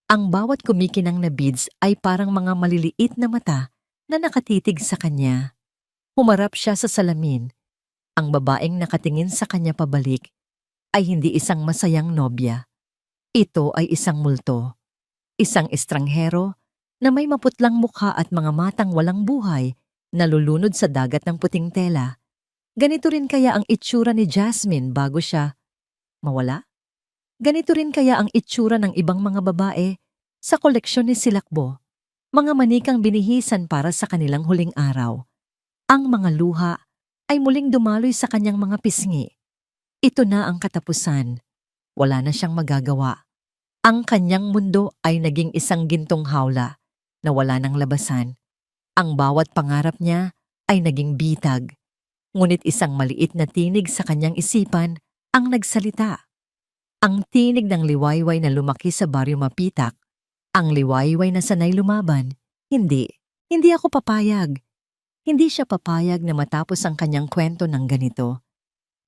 Ang bawat kumikinang na beads ay parang mga maliliit na mata na nakatitig sa kanya. Humarap siya sa salamin. Ang babaeng nakatingin sa kanya pabalik ay hindi isang masayang nobya. Ito ay isang multo. Isang estranghero na may maputlang mukha at mga matang walang buhay nalulunod sa dagat ng puting tela. Ganito rin kaya ang itsura ni Jasmine bago siya mawala? Ganito rin kaya ang itsura ng ibang mga babae sa koleksyon ni Silakbo, mga manikang binihisan para sa kanilang huling araw. Ang mga luha ay muling dumaloy sa kanyang mga pisngi. Ito na ang katapusan. Wala na siyang magagawa. Ang kanyang mundo ay naging isang gintong hawla na wala ng labasan. Ang bawat pangarap niya ay naging bitag. Ngunit isang maliit na tinig sa kanyang isipan ang nagsalita. Ang tinig ng liwayway na lumaki sa baryo Mapitak. Ang liwayway na sanay lumaban. Hindi ako papayag. Hindi siya papayag na matapos ang kanyang kwento ng ganito.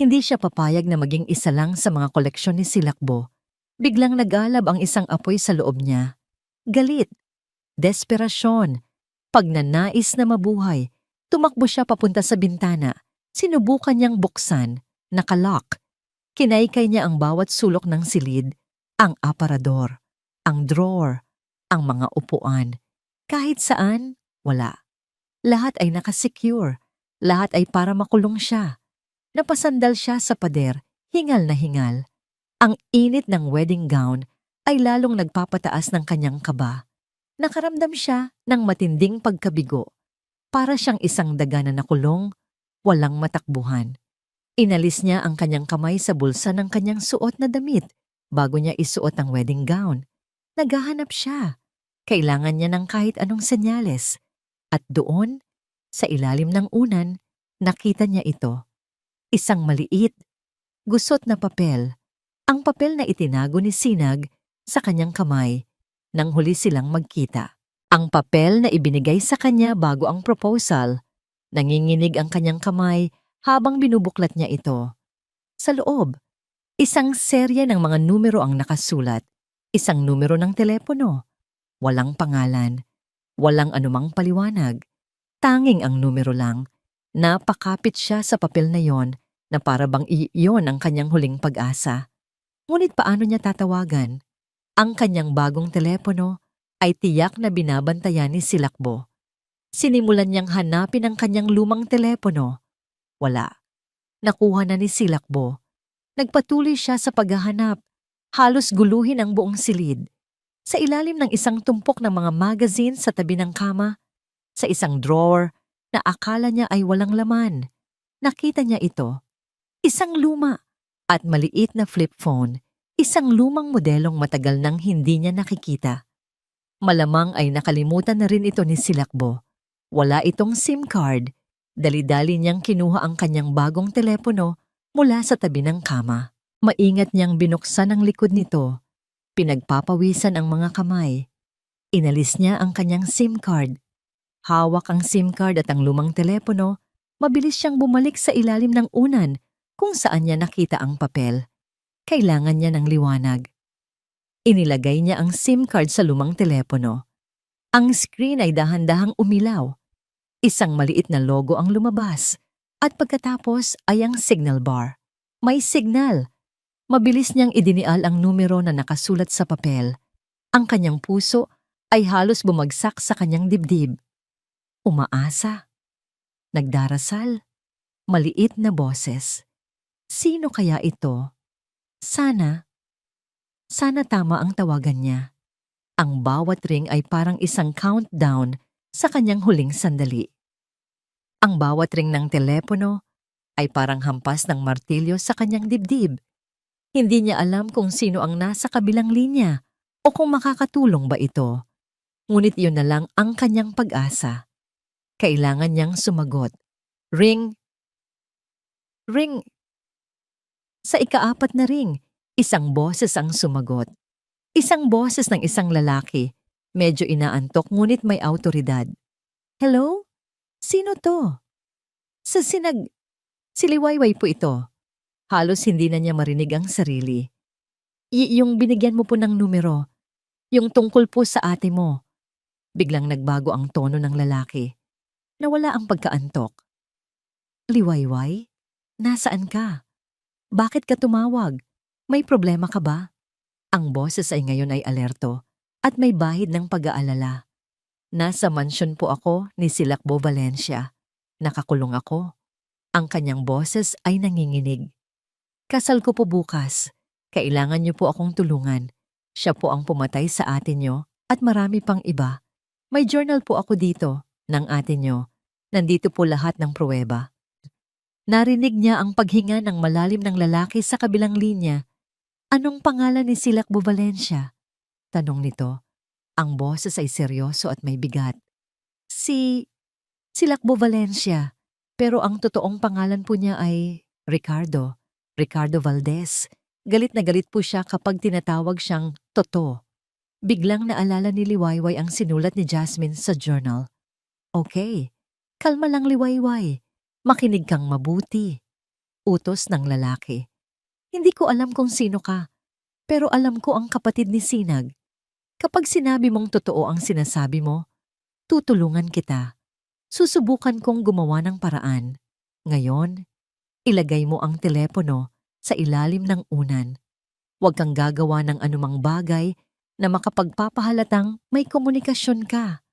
Hindi siya papayag na maging isa lang sa mga koleksyon ni Silakbo. Biglang nagalab ang isang apoy sa loob niya. Galit, desperasyon, pagnanais na mabuhay. Tumakbo siya papunta sa bintana. Sinubukan niyang buksan, nakalock. Kinaykay niya ang bawat sulok ng silid, ang aparador, ang drawer, ang mga upuan. Kahit saan, wala. Lahat ay nakasecure. Lahat ay para makulong siya. Napasandal siya sa pader, hingal na hingal. Ang init ng wedding gown ay lalong nagpapataas ng kanyang kaba. Nakaramdam siya ng matinding pagkabigo. Para siyang isang daga na nakulong, walang matakbuhan. Inalis niya ang kanyang kamay sa bulsa ng kanyang suot na damit bago niya isuot ang wedding gown. Naghahanap siya. Kailangan niya ng kahit anong senyales. At doon, sa ilalim ng unan, nakita niya ito. Isang maliit, gusot na papel. Ang papel na itinago ni Sinag sa kanyang kamay nang huli silang magkita. Ang papel na ibinigay sa kanya bago ang proposal. Nanginginig ang kanyang kamay habang binubuklat niya ito. Sa loob, isang serye ng mga numero ang nakasulat. Isang numero ng telepono. Walang pangalan. Walang anumang paliwanag. Tanging ang numero lang. Napakapit siya sa papel na yon na para bang iyon ang kanyang huling pag-asa. Ngunit paano niya tatawagan? Ang kanyang bagong telepono ay tiyak na binabantayan ni Silakbo. Sinimulan niyang hanapin ang kanyang lumang telepono. Wala. Nakuha na ni Silakbo. Nagpatuloy siya sa paghahanap. Halos guluhin ang buong silid. Sa ilalim ng isang tumpok ng mga magazine sa tabi ng kama, sa isang drawer na akala niya ay walang laman, nakita niya ito. Isang luma at maliit na flip phone. Isang lumang modelong matagal nang hindi niya nakikita. Malamang ay nakalimutan na rin ito ni Silakbo. Wala itong SIM card. Dali-dali niyang kinuha ang kanyang bagong telepono mula sa tabi ng kama. Maingat niyang binuksan ang likod nito. Pinagpapawisan ang mga kamay. Inalis niya ang kanyang SIM card. Hawak ang SIM card at ang lumang telepono, mabilis siyang bumalik sa ilalim ng unan kung saan niya nakita ang papel. Kailangan niya ng liwanag. Inilagay niya ang SIM card sa lumang telepono. Ang screen ay dahan-dahang umilaw. Isang maliit na logo ang lumabas at pagkatapos ay ang signal bar. May signal. Mabilis niyang idinial ang numero na nakasulat sa papel. Ang kanyang puso ay halos bumagsak sa kanyang dibdib. Umaasa. Nagdarasal. Maliit na boses. Sino kaya ito? Sana tama ang tawagan niya. Ang bawat ring ay parang isang countdown sa kanyang huling sandali. Ang bawat ring ng telepono ay parang hampas ng martilyo sa kanyang dibdib. Hindi niya alam kung sino ang nasa kabilang linya o kung makakatulong ba ito. Ngunit yun na lang ang kanyang pag-asa. Kailangan niyang sumagot. Ring. Ring. Sa ika-4 na ring, isang boses ang sumagot. Isang boses ng isang lalaki. Medyo inaantok ngunit may awtoridad. Hello? Sino to? Si Liwayway po ito. Halos hindi na niya marinig ang sarili. Yung binigyan mo po ng numero. Yung tungkol po sa ate mo. Biglang nagbago ang tono ng lalaki. Nawala ang pagkaantok. Liwayway? Nasaan ka? Bakit ka tumawag? May problema ka ba? Ang boses ay ngayon ay alerto. at may bahid ng pag-aalala. Nasa mansyon po ako ni Silakbo Valencia. Nakakulong ako. Ang kanyang boses ay nanginginig. Kasal ko po bukas. Kailangan niyo po akong tulungan. Siya po ang pumatay sa atin niyo at marami pang iba. May journal po ako dito ng atin niyo. Nandito po lahat ng pruweba. Narinig niya ang paghinga ng malalim ng lalaki sa kabilang linya. Anong pangalan ni Silakbo Valencia? Tanong nito. Ang boses ay seryoso at may bigat. Silakbo Valencia. Pero ang totoong pangalan po niya ay Ricardo. Ricardo Valdez. Galit na galit po siya kapag tinatawag siyang Toto. Biglang naalala ni Liwayway ang sinulat ni Jasmine sa journal. Okay, kalma lang Liwayway. Makinig kang mabuti. Utos ng lalaki. Hindi ko alam kung sino ka, pero alam ko ang kapatid ni Sinag. Kapag sinabi mong totoo ang sinasabi mo, tutulungan kita. Susubukan kong gumawa ng paraan. Ngayon, ilagay mo ang telepono sa ilalim ng unan. Huwag kang gagawa ng anumang bagay na makapagpapahalatang may komunikasyon ka.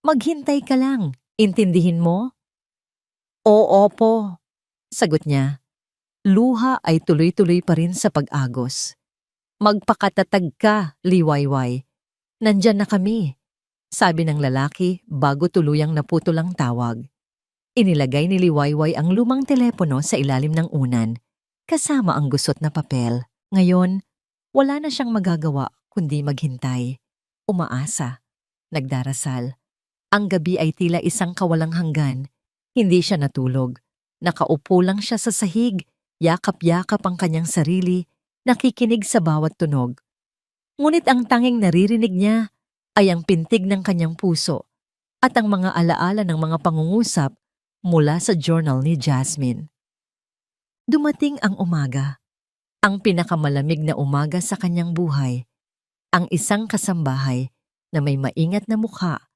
Maghintay ka lang. Intindihin mo? Oo po, sagot niya. Luha ay tuloy-tuloy pa rin sa pag-agos. Magpakatatag ka, Liwayway. Nandyan na kami, sabi ng lalaki bago tuluyang naputol ang tawag. Inilagay ni Liwayway ang lumang telepono sa ilalim ng unan, kasama ang gusot na papel. Ngayon, wala na siyang magagawa kundi maghintay. Umaasa. Nagdarasal. Ang gabi ay tila isang kawalang hanggan. Hindi siya natulog. Nakaupo lang siya sa sahig, yakap-yakap ang kanyang sarili, nakikinig sa bawat tunog. Ngunit ang tanging naririnig niya ay ang pintig ng kanyang puso at ang mga alaala ng mga pangungusap mula sa journal ni Jasmine. Dumating ang umaga, ang pinakamalamig na umaga sa kanyang buhay. Ang isang kasambahay na may maingat na mukha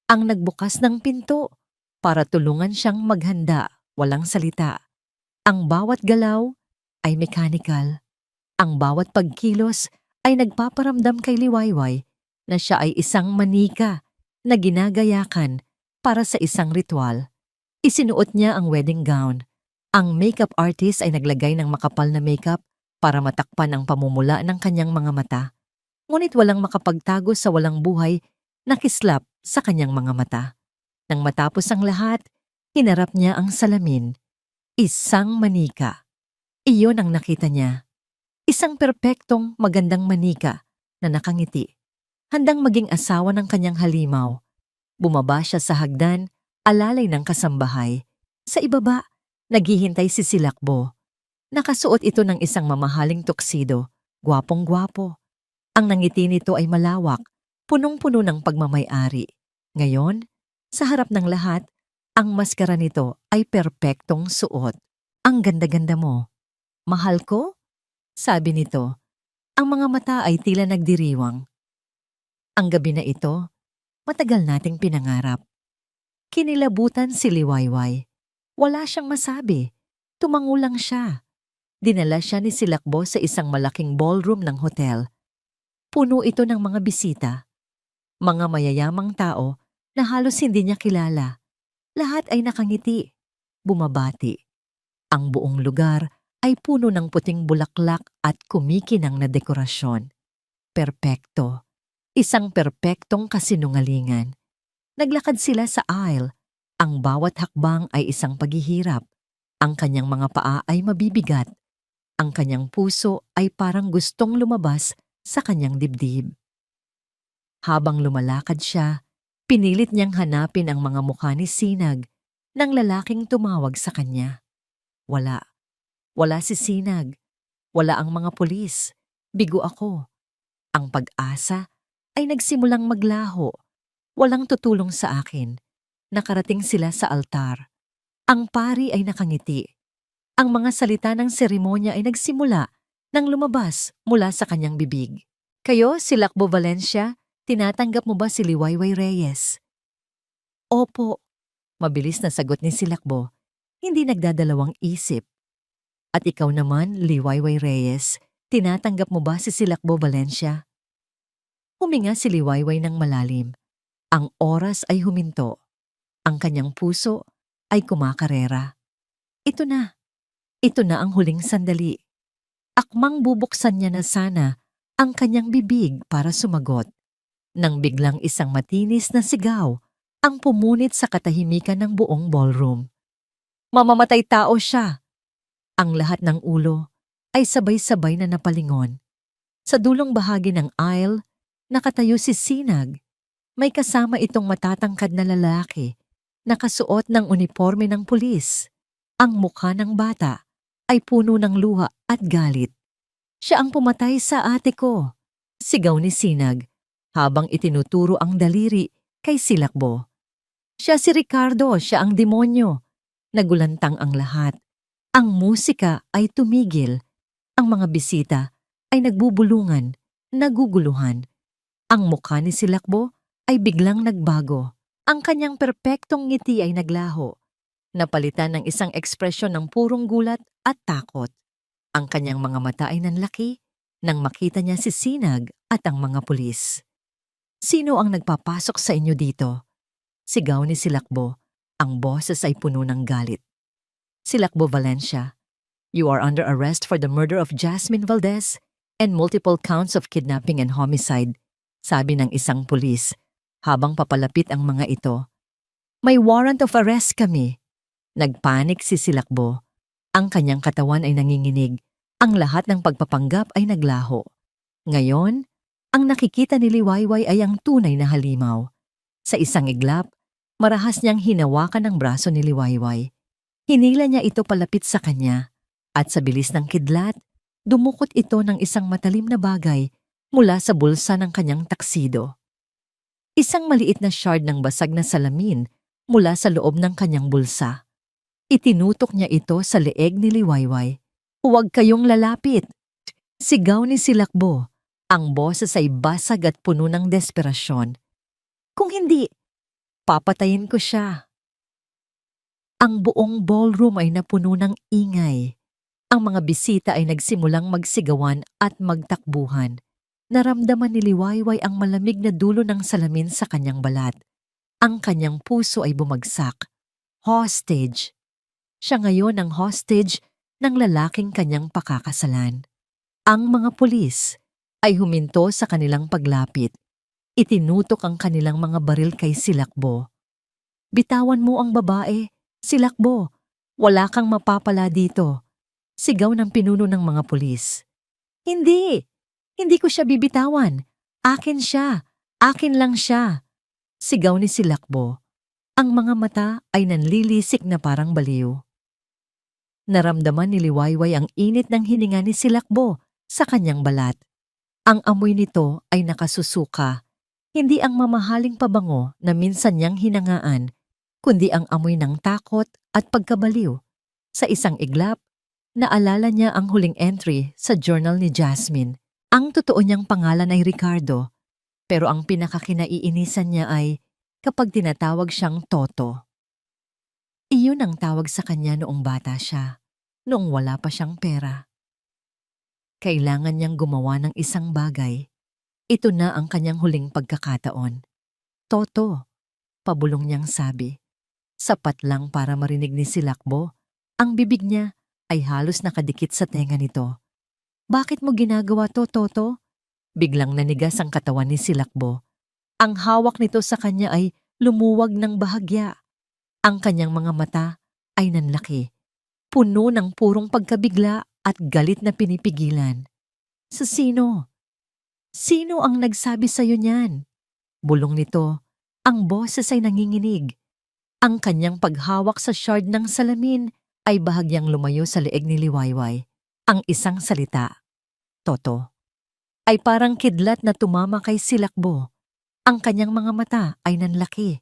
ang nagbukas ng pinto para tulungan siyang maghanda, walang salita. Ang bawat galaw ay mechanical. Ang bawat pagkilos ay nagpaparamdam kay Liwayway na siya ay isang manika na ginagayakan para sa isang ritual. Isinuot niya ang wedding gown. Ang makeup artist ay naglagay ng makapal na makeup para matakpan ang pamumula ng kanyang mga mata. Ngunit walang makapagtago sa walang buhay na kislap sa kanyang mga mata. Nang matapos ang lahat, hinarap niya ang salamin. Isang manika. Iyon ang nakita niya. Isang perpektong magandang manika na nakangiti. Handang maging asawa ng kanyang halimaw. Bumaba siya sa hagdan, alalay ng kasambahay. Sa ibaba, naghihintay si Silakbo. Nakasuot ito ng isang mamahaling tuksido, gwapong-gwapo. Ang nangiti nito ay malawak, punong-puno ng pagmamay-ari. Ngayon, sa harap ng lahat, ang maskara nito ay perpektong suot. Ang ganda-ganda mo. Mahal ko? Sabi nito. Ang mga mata ay tila nagdiriwang. Ang gabi na ito, matagal nating pinangarap. Kinilabutan si Liwayway. Wala siyang masabi. Tumango lang siya. Dinala siya ni Silakbo sa isang malaking ballroom ng hotel. Puno ito ng mga bisita. Mga mayayamang tao na halos hindi niya kilala. Lahat ay nakangiti, bumabati. Ang buong lugar ay puno ng puting bulaklak at kumikinang na dekorasyon. Perpekto. Isang perpektong kasinungalingan. Naglakad sila sa aisle. Ang bawat hakbang ay isang paghihirap. Ang kanyang mga paa ay mabibigat. Ang kanyang puso ay parang gustong lumabas sa kanyang dibdib. Habang lumalakad siya, pinilit niyang hanapin ang mga mukha ni Sinag ng lalaking tumawag sa kanya. Wala. Wala si Sinag. Wala ang mga pulis. Bigo ako. Ang pag-asa ay nagsimulang maglaho. Walang tutulong sa akin. Nakarating sila sa altar. Ang pari ay nakangiti. Ang mga salita ng seremonya ay nagsimula nang lumabas mula sa kanyang bibig. Kayo, Silakbo Valencia, tinatanggap mo ba si Liwayway Reyes? Opo, mabilis na sagot ni Silakbo, hindi nagdadalawang isip. At ikaw naman, Liwayway Reyes, tinatanggap mo ba si Silakbo Valencia? Huminga si Liwayway ng malalim. Ang oras ay huminto. Ang kanyang puso ay kumakarera. Ito na. Ito na ang huling sandali. Akmang bubuksan niya na sana ang kanyang bibig para sumagot. Nang biglang isang matinis na sigaw ang pumunit sa katahimikan ng buong ballroom. Mamamatay tao siya! Ang lahat ng ulo ay sabay-sabay na napalingon. Sa dulong bahagi ng aisle, nakatayo si Sinag. May kasama itong matatangkad na lalaki, nakasuot ng uniforme ng pulis. Ang mukha ng bata ay puno ng luha at galit. Siya ang pumatay sa ate ko, sigaw ni Sinag habang itinuturo ang daliri kay Silakbo. Siya si Ricardo, siya ang demonyo. Nagulantang ang lahat. Ang musika ay tumigil. Ang mga bisita ay nagbubulungan, naguguluhan. Ang mukha ni Silakbo ay biglang nagbago. Ang kanyang perpektong ngiti ay naglaho. Napalitan ng isang ekspresyon ng purong gulat at takot. Ang kanyang mga mata ay nanlaki nang makita niya si Sinag at ang mga pulis. Sino ang nagpapasok sa inyo dito? Sigaw ni Silakbo. Ang boses ay puno ng galit. Silakbo Valencia, you are under arrest for the murder of Jasmine Valdez and multiple counts of kidnapping and homicide, sabi ng isang pulis habang papalapit ang mga ito. May warrant of arrest kami. Nagpanik si Silakbo. Ang kanyang katawan ay nanginginig. Ang lahat ng pagpapanggap ay naglaho. Ngayon, ang nakikita ni Liwayway ay ang tunay na halimaw. Sa isang iglap, marahas niyang hinawakan ang braso ni Liwayway. Hinila niya ito palapit sa kanya at sa bilis ng kidlat, dumukot ito ng isang matalim na bagay mula sa bulsa ng kanyang taksido. Isang maliit na shard ng basag na salamin mula sa loob ng kanyang bulsa. Itinutok niya ito sa leeg ni Liwayway. Huwag kayong lalapit! Sigaw ni Silakbo. Ang boses ay basag at puno ng desperasyon. Kung hindi, papatayin ko siya. Ang buong ballroom ay napuno ng ingay. Ang mga bisita ay nagsimulang magsigawan at magtakbuhan. Naramdaman ni Liwayway ang malamig na dulo ng salamin sa kanyang balat. Ang kanyang puso ay bumagsak. Hostage. Siya ngayon ang hostage ng lalaking kanyang pakakasalan. Ang mga pulis ay huminto sa kanilang paglapit. Itinutok ang kanilang mga baril kay Silakbo. Bitawan mo ang babae, Silakbo. Wala kang mapapala dito. Sigaw ng pinuno ng mga pulis. Hindi! Hindi ko siya bibitawan. Akin siya. Akin lang siya. Sigaw ni Silakbo. Ang mga mata ay nanlilisik na parang baliw. Naramdaman ni Liwayway ang init ng hininga ni Silakbo sa kanyang balat. Ang amoy nito ay nakasusuka. Hindi ang mamahaling pabango na minsan niyang hinangaan, kundi ang amoy ng takot at pagkabaliw. Sa isang iglap, naalala niya ang huling entry sa journal ni Jasmine. Ang totoo niyang pangalan ay Ricardo, pero ang pinakakinaiinisan niya ay kapag tinatawag siyang Toto. Iyon ang tawag sa kanya noong bata siya, noong wala pa siyang pera. Kailangan niyang gumawa ng isang bagay. Ito na ang kanyang huling pagkakataon. Toto, pabulong niyang sabi. Sapat lang para marinig ni Silakbo. Ang bibig niya ay halos nakadikit sa tenga nito. Bakit mo ginagawa to, Toto? Biglang nanigas ang katawan ni Silakbo. Ang hawak nito sa kanya ay lumuwag ng bahagya. Ang kanyang mga mata ay nanlaki. Puno ng purong pagkabigla at galit na pinipigilan. Sa sino? Sino ang nagsabi sa'yo niyan? Bulong nito, ang boses ay nanginginig. Ang kanyang paghawak sa shard ng salamin ay bahagyang lumayo sa leeg ni Liwayway. Ang isang salita, Toto, ay parang kidlat na tumama kay Silakbo. Ang kanyang mga mata ay nanlaki.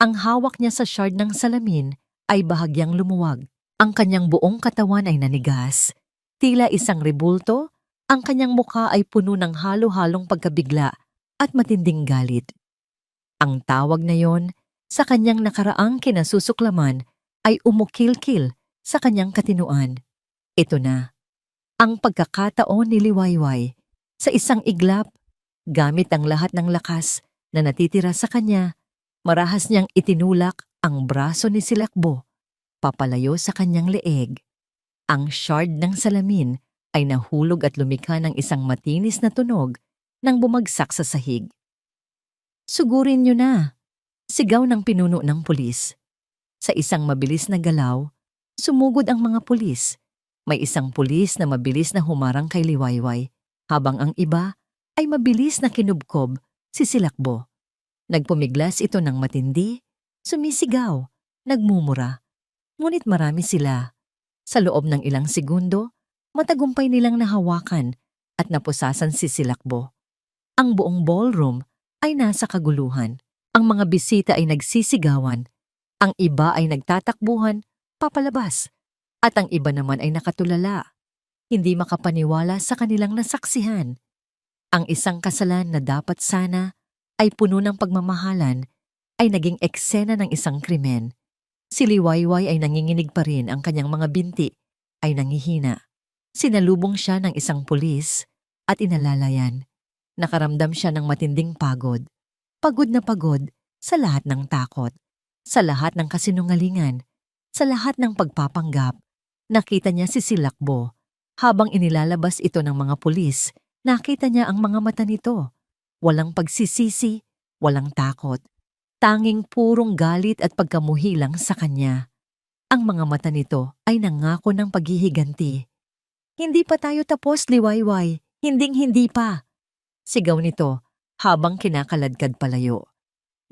Ang hawak niya sa shard ng salamin ay bahagyang lumuwag. Ang kanyang buong katawan ay nanigas. Tila isang rebulto, ang kanyang mukha ay puno ng halo-halong pagkabigla at matinding galit. Ang tawag na yon sa kanyang nakaraang kinasusuklaman ay umukil-kil sa kanyang katinuan. Ito na, ang pagkakataon ni Liwayway. Sa isang iglap, Gamit ang lahat ng lakas na natitira sa kanya, marahas niyang itinulak ang braso ni Silakbo papalayo sa kanyang leeg. Ang shard ng salamin ay nahulog at lumikha ng isang matinis na tunog nang bumagsak sa sahig. "Sugurin niyo na!" Sigaw ng pinuno ng pulis. Sa isang mabilis na galaw, sumugod ang mga pulis. May isang pulis na mabilis na humarang kay Liwayway, habang ang iba ay mabilis na kinubkob si Silakbo. Nagpumiglas ito ng matindi, sumisigaw, nagmumura. Ngunit marami sila. Sa loob ng ilang segundo, matagumpay nilang nahawakan at napusasan si Silakbo. Ang buong ballroom ay nasa kaguluhan. Ang mga bisita ay nagsisigawan. Ang iba ay nagtatakbuhan, papalabas. At ang iba naman ay nakatulala. Hindi makapaniwala sa kanilang nasaksihan. Ang isang kasalan na dapat sana ay puno ng pagmamahalan ay naging eksena ng isang krimen. Si Liwayway ay nanginginig pa rin, ang kanyang mga binti ay nangihina. Sinalubong siya ng isang pulis at inalalayan. Nakaramdam siya ng matinding pagod. Pagod na pagod sa lahat ng takot, sa lahat ng kasinungalingan, sa lahat ng pagpapanggap. Nakita niya si Silakbo. Habang inilalabas ito ng mga pulis, nakita niya ang mga mata nito. Walang pagsisisi, walang takot. Tanging purong galit at pagkamuhilang sa kanya. Ang mga mata nito ay nangako ng paghihiganti. "Hindi pa tayo tapos, Liwayway. Hinding-hindi pa." Sigaw nito habang kinakaladkad palayo.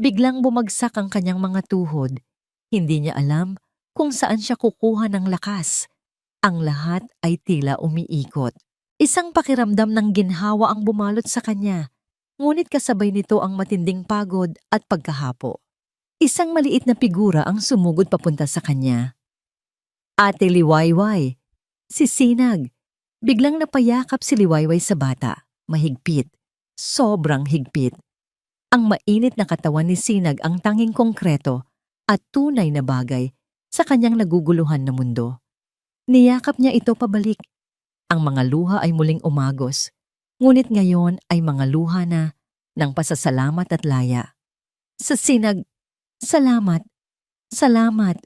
Biglang bumagsak ang kanyang mga tuhod. Hindi niya alam kung saan siya kukuha ng lakas. Ang lahat ay tila umiikot. Isang pakiramdam ng ginhawa ang bumalot sa kanya. Ngunit kasabay nito ang matinding pagod at pagkahapo. Isang maliit na figura ang sumugod papunta sa kanya. "Ate Liwayway." Si Sinag. Biglang napayakap si Liwayway sa bata. Mahigpit. Sobrang higpit. Ang mainit na katawan ni Sinag ang tanging konkreto at tunay na bagay sa kanyang naguguluhan na mundo. Niyakap niya ito pabalik. Ang mga luha ay muling umagos. Ngunit ngayon ay mga luha na ng pasasalamat at laya. Sa Sinag, "Salamat, salamat,"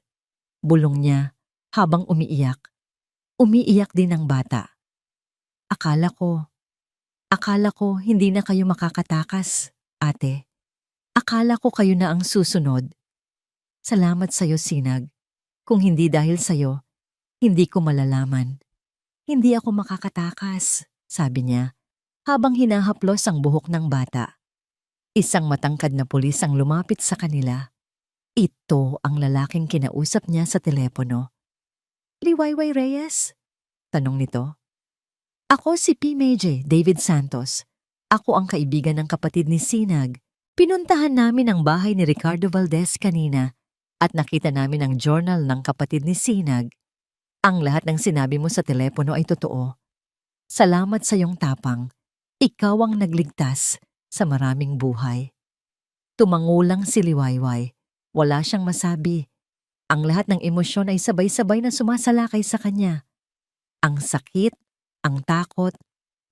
bulong niya habang umiiyak. Umiiyak din ang bata. Akala ko hindi na kayo makakatakas, ate. Akala ko kayo na ang susunod. Salamat sa'yo, Sinag. Kung hindi dahil sa'yo, hindi ko malalaman. Hindi ako makakatakas, sabi niya, habang hinahaplos ang buhok ng bata. Isang matangkad na pulis ang lumapit sa kanila. Ito ang lalaking kinausap niya sa telepono. "Liwayway Reyes?" tanong nito. "Ako si PMJ, David Santos. Ako ang kaibigan ng kapatid ni Sinag. Pinuntahan namin ang bahay ni Ricardo Valdez kanina at nakita namin ang journal ng kapatid ni Sinag. Ang lahat ng sinabi mo sa telepono ay totoo. Salamat sa iyong tapang. Ikaw ang nagligtas sa maraming buhay." Tumangulang si Liwayway. Wala siyang masabi. Ang lahat ng emosyon ay sabay-sabay na sumasalakay sa kanya. Ang sakit, ang takot,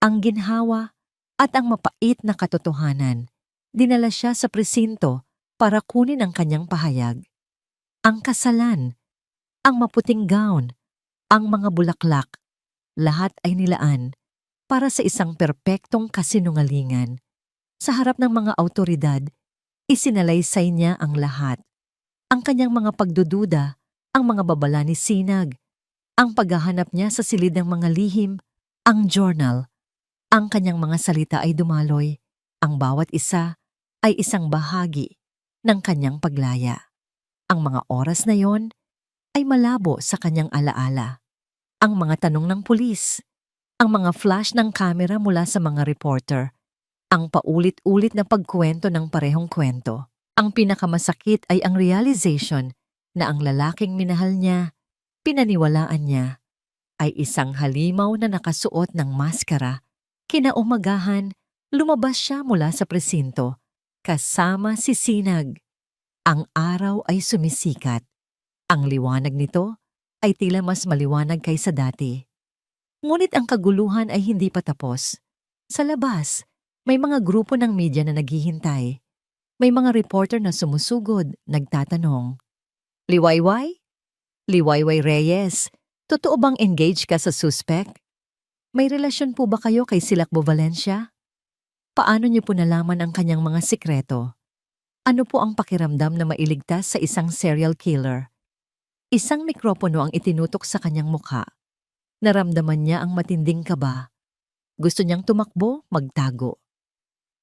ang ginhawa, at ang mapait na katotohanan. Dinala siya sa presinto para kunin ang kanyang pahayag. Ang kasalan, ang maputing gown, ang mga bulaklak, lahat ay nilaan para sa isang perpektong kasinungalingan. Sa harap ng mga awtoridad, isinalaysay niya ang lahat. Ang kanyang mga pagdududa, ang mga babala ni Sinag, ang paghahanap niya sa silid ng mga lihim, ang journal. Ang kanyang mga salita ay dumaloy. Ang bawat isa ay isang bahagi ng kanyang paglaya. Ang mga oras na yon ay malabo sa kanyang alaala. Ang mga tanong ng pulis, ang mga flash ng kamera mula sa mga reporter, ang paulit-ulit na pagkwento ng parehong kwento. Ang pinakamasakit ay ang realization na ang lalaking minahal niya, pinaniwalaan niya, ay isang halimaw na nakasuot ng maskara. Kinaumagahan, lumabas siya mula sa presinto, kasama si Sinag. Ang araw ay sumisikat. Ang liwanag nito ay tila mas maliwanag kaysa dati. Ngunit ang kaguluhan ay hindi pa tapos. Sa labas, May mga grupo ng media na naghihintay. May mga reporter na sumusugod, nagtatanong. Liwayway? Liwayway Reyes, totoo bang engaged ka sa suspect? May relasyon po ba kayo kay Silakbo Valencia? Paano niyo po nalaman ang kanyang mga sikreto? Ano po ang pakiramdam na mailigtas sa isang serial killer? Isang mikropono ang itinutok sa kanyang mukha. Naramdaman niya ang matinding kaba. Gusto niyang tumakbo, magtago.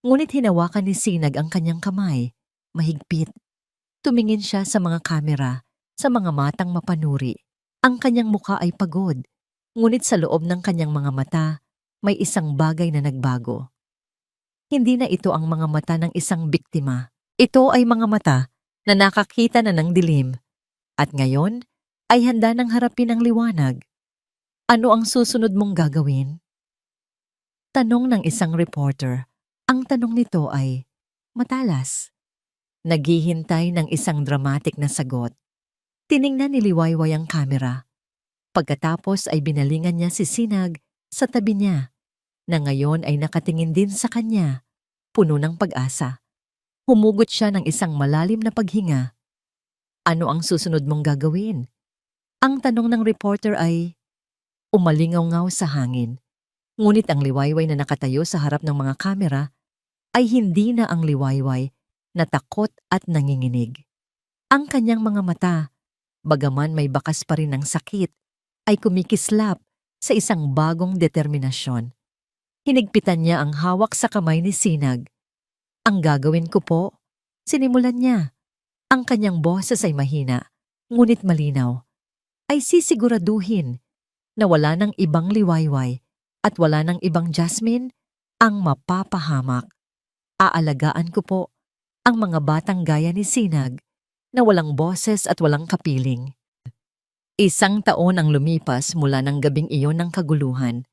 Ngunit hinawakan ni Sinag ang kanyang kamay. Mahigpit. Tumingin siya sa mga kamera, sa mga matang mapanuri. Ang kanyang mukha ay pagod. Ngunit sa loob ng kanyang mga mata, may isang bagay na nagbago. Hindi na ito ang mga mata ng isang biktima. Ito ay mga mata na nakakita na ng dilim. At ngayon, ay handa ng harapin ang liwanag. Ano ang susunod mong gagawin? Tanong ng isang reporter. Ang tanong nito ay matalas. Naghihintay ng isang dramatic na sagot. Tiningnan ni Liwayway ang kamera. Pagkatapos ay binalingan niya si Sinag sa tabi niya, na ngayon ay nakatingin din sa kanya, puno ng pag-asa. Humugot siya ng isang malalim na paghinga. Ano ang susunod mong gagawin? Ang tanong ng reporter ay umalingaw-ngaw sa hangin. Ngunit ang Liwayway na nakatayo sa harap ng mga kamera ay hindi na ang Liwayway na takot at nanginginig. Ang kanyang mga mata, bagaman may bakas pa rin ng sakit, ay kumikislap sa isang bagong determinasyon. Hinigpitan niya ang hawak sa kamay ni Sinag. Ang gagawin ko po, sinimulan niya. Ang kanyang boses ay mahina, ngunit malinaw. Ay sisiguraduhin na wala ng ibang Liwayway at wala ng ibang Jasmine ang mapapahamak. Aalagaan ko po ang mga batang gaya ni Sinag na walang boses at walang kapiling. Isang taon ang lumipas mula ng gabing iyon ng kaguluhan.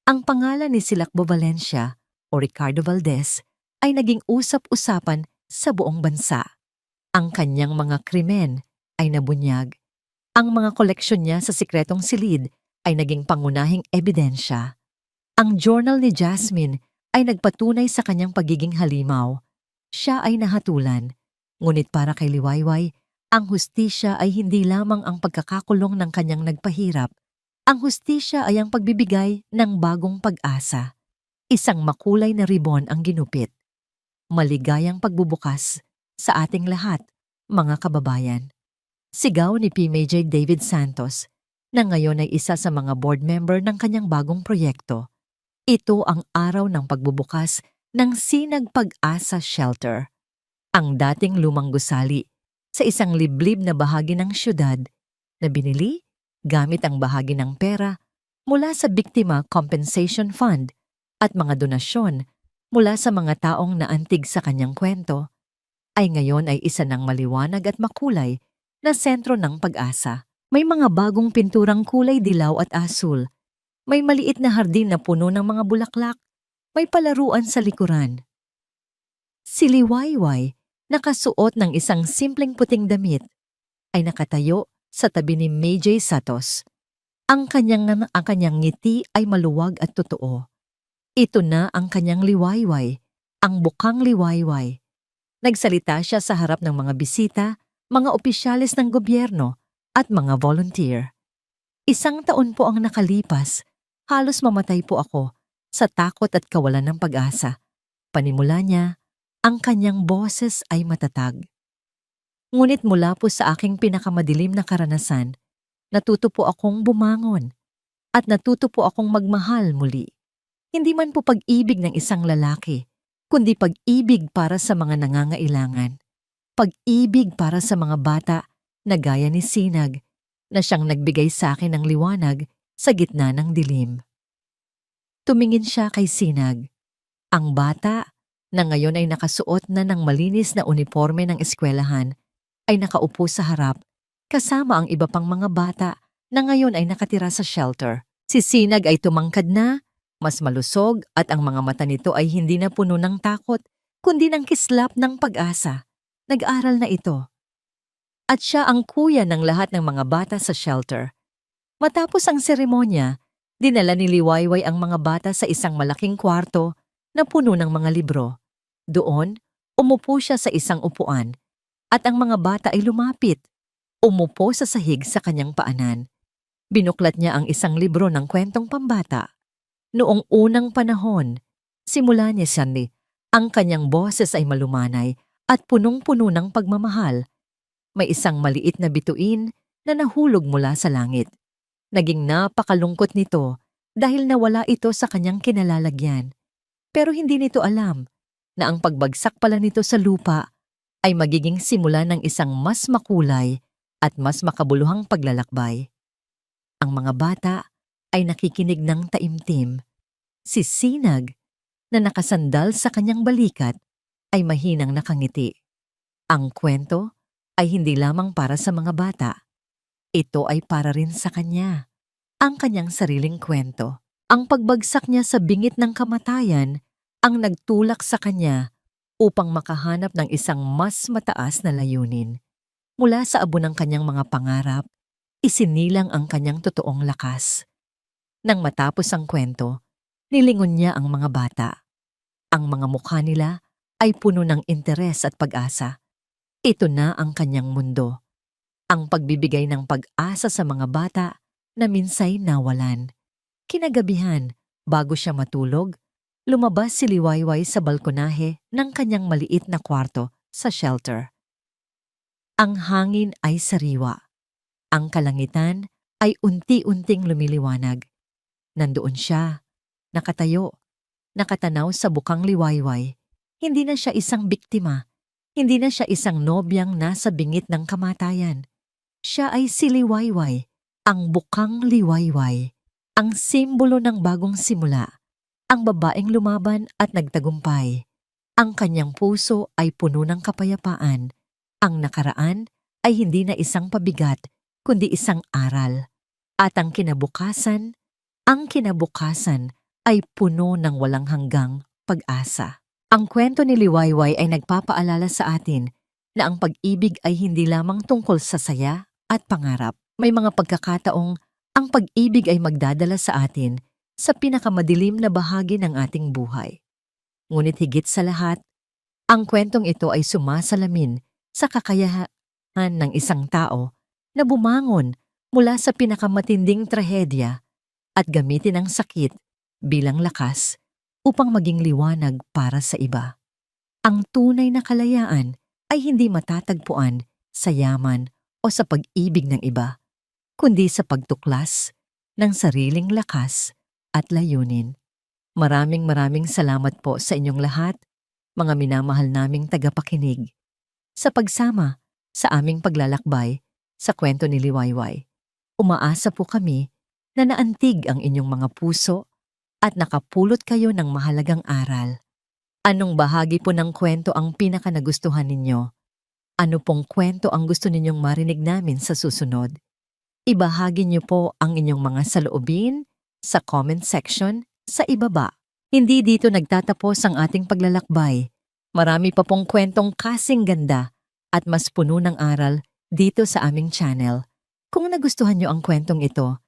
Ang pangalan ni Silakbo Valencia o Ricardo Valdez ay naging usap-usapan sa buong bansa. Ang kanyang mga krimen ay nabunyag. Ang mga koleksyon niya sa sikretong silid ay naging pangunahing ebidensya. Ang journal ni Jasmine ay nagpatunay sa kanyang pagiging halimaw. Siya ay nahatulan, ngunit para kay Liwayway, ang hustisya ay hindi lamang ang pagkakakulong ng kanyang nagpahirap. Ang hustisya ay ang pagbibigay ng bagong pag-asa. Isang makulay na ribon ang ginupit. Maligayang pagbubukas sa ating lahat, mga kababayan. Sigaw ni PMJ David Santos, na ngayon ay isa sa mga board member ng kanyang bagong proyekto. Ito ang araw ng pagbubukas ng Sinag Pag-asa Shelter. Ang dating lumang gusali sa isang liblib na bahagi ng syudad na binili gamit ang bahagi ng pera mula sa Biktima Compensation Fund at mga donasyon mula sa mga taong naantig sa kanyang kwento, ay ngayon ay isa ng maliwanag at makulay na sentro ng pag-asa. May mga bagong pinturang kulay dilaw at asul. May maliit na hardin na puno ng mga bulaklak. May palaruan sa likuran. Si Liwayway, nakasuot ng isang simpleng puting damit, ay nakatayo sa tabi ni MJ Santos. Ang kanyang ngiti ay maluwag at totoo. Ito na ang kanyang Liwayway, ang bukang Liwayway. Nagsalita siya sa harap ng mga bisita, mga opisyalis ng gobyerno at mga volunteer. Isang taon po ang nakalipas, halos mamatay po ako sa takot at kawalan ng pag-asa. Panimula niya, ang kanyang boses ay matatag. Ngunit mula po sa aking pinakamadilim na karanasan, natuto po akong bumangon at natuto po akong magmahal muli. Hindi man po pag-ibig ng isang lalaki, kundi pag-ibig para sa mga nangangailangan. Pag-ibig para sa mga bata na gaya ni Sinag, na siyang nagbigay sa akin ng liwanag sa gitna ng dilim. Tumingin siya kay Sinag. Ang bata, na ngayon ay nakasuot na ng malinis na uniforme ng eskwelahan, ay nakaupo sa harap, kasama ang iba pang mga bata na ngayon ay nakatira sa shelter. Si Sinag ay tumangkad na, mas malusog at ang mga mata nito ay hindi na puno ng takot, kundi ng kislap ng pag-asa. Nag-aral na ito. At siya ang kuya ng lahat ng mga bata sa shelter. Matapos ang seremonya, dinala ni Liwayway ang mga bata sa isang malaking kwarto na puno ng mga libro. Doon, umupo siya sa isang upuan at ang mga bata ay lumapit. Umupo sa sahig sa kanyang paanan. Binuklat niya ang isang libro ng kwentong pambata. Noong unang panahon, simula ni Sandy, ang kanyang boses ay malumanay at punong-puno ng pagmamahal. May isang maliit na bituin na nahulog mula sa langit. Naging napakalungkot nito dahil nawala ito sa kanyang kinalalagyan. Pero hindi nito alam na ang pagbagsak pala nito sa lupa ay magiging simula ng isang mas makulay at mas makabuluhang paglalakbay. Ang mga bata ay nakikinig ng taimtim. Si Sinag, na nakasandal sa kanyang balikat, ay mahinang nakangiti. Ang kwento ay hindi lamang para sa mga bata. Ito ay para rin sa kanya. Ang kanyang sariling kwento. Ang pagbagsak niya sa bingit ng kamatayan ang nagtulak sa kanya upang makahanap ng isang mas mataas na layunin. Mula sa abo ng kanyang mga pangarap, isinilang ang kanyang totoong lakas. Nang matapos ang kwento, nilingon niya ang mga bata. Ang mga mukha nila ay puno ng interes at pag-asa. Ito na ang kanyang mundo. Ang pagbibigay ng pag-asa sa mga bata na minsay nawalan. Kinagabihan, bago siya matulog, lumabas si Liwayway sa balkonahe ng kanyang maliit na kwarto sa shelter. Ang hangin ay sariwa. Ang kalangitan ay unti-unting lumiliwanag. Nandoon siya, nakatayo, nakatanaw sa bukang Liwayway. Hindi na siya isang biktima. Hindi na siya isang nobyang nasa bingit ng kamatayan. Siya ay si Liwayway, ang bukang Liwayway, ang simbolo ng bagong simula, ang babaeng lumaban at nagtagumpay. Ang kanyang puso ay puno ng kapayapaan. Ang nakaraan ay hindi na isang pabigat, kundi isang aral. At ang kinabukasan ay puno ng walang hanggang pag-asa. Ang kwento ni Liwayway ay nagpapaalala sa atin na ang pag-ibig ay hindi lamang tungkol sa saya at pangarap. May mga pagkakataong ang pag-ibig ay magdadala sa atin sa pinakamadilim na bahagi ng ating buhay. Ngunit higit sa lahat, ang kwentong ito ay sumasalamin sa kakayahan ng isang tao na bumangon mula sa pinakamatinding trahedya at gamitin ang sakit bilang lakas upang maging liwanag para sa iba. Ang tunay na kalayaan ay hindi matatagpuan sa yaman o sa pag-ibig ng iba, kundi sa pagtuklas ng sariling lakas at layunin. Maraming salamat po sa inyong lahat, mga minamahal naming tagapakinig, sa pagsama sa aming paglalakbay sa kwento ni Liwayway. Umaasa po kami na naantig ang inyong mga puso at nakapulot kayo ng mahalagang aral. Anong bahagi po ng kwento ang pinakanagustuhan ninyo? Ano pong kwento ang gusto ninyong marinig namin sa susunod? Ibahagi niyo po ang inyong mga saloobin sa comment section sa ibaba. Hindi dito nagtatapos ang ating paglalakbay. Marami pa pong kwentong kasing ganda at mas puno ng aral dito sa aming channel. Kung nagustuhan niyo ang kwentong ito,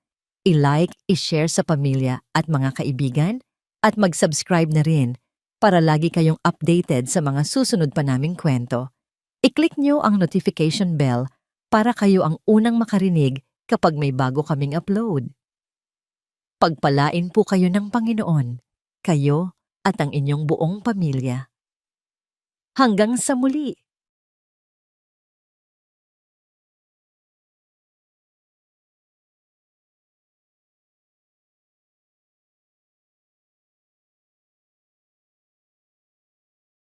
i-like, i-share sa pamilya at mga kaibigan at mag-subscribe na rin para lagi kayong updated sa mga susunod pa naming kwento. I-click niyo ang notification bell para kayo ang unang makarinig kapag may bago kaming upload. Pagpalain po kayo ng Panginoon, kayo at ang inyong buong pamilya. Hanggang sa muli!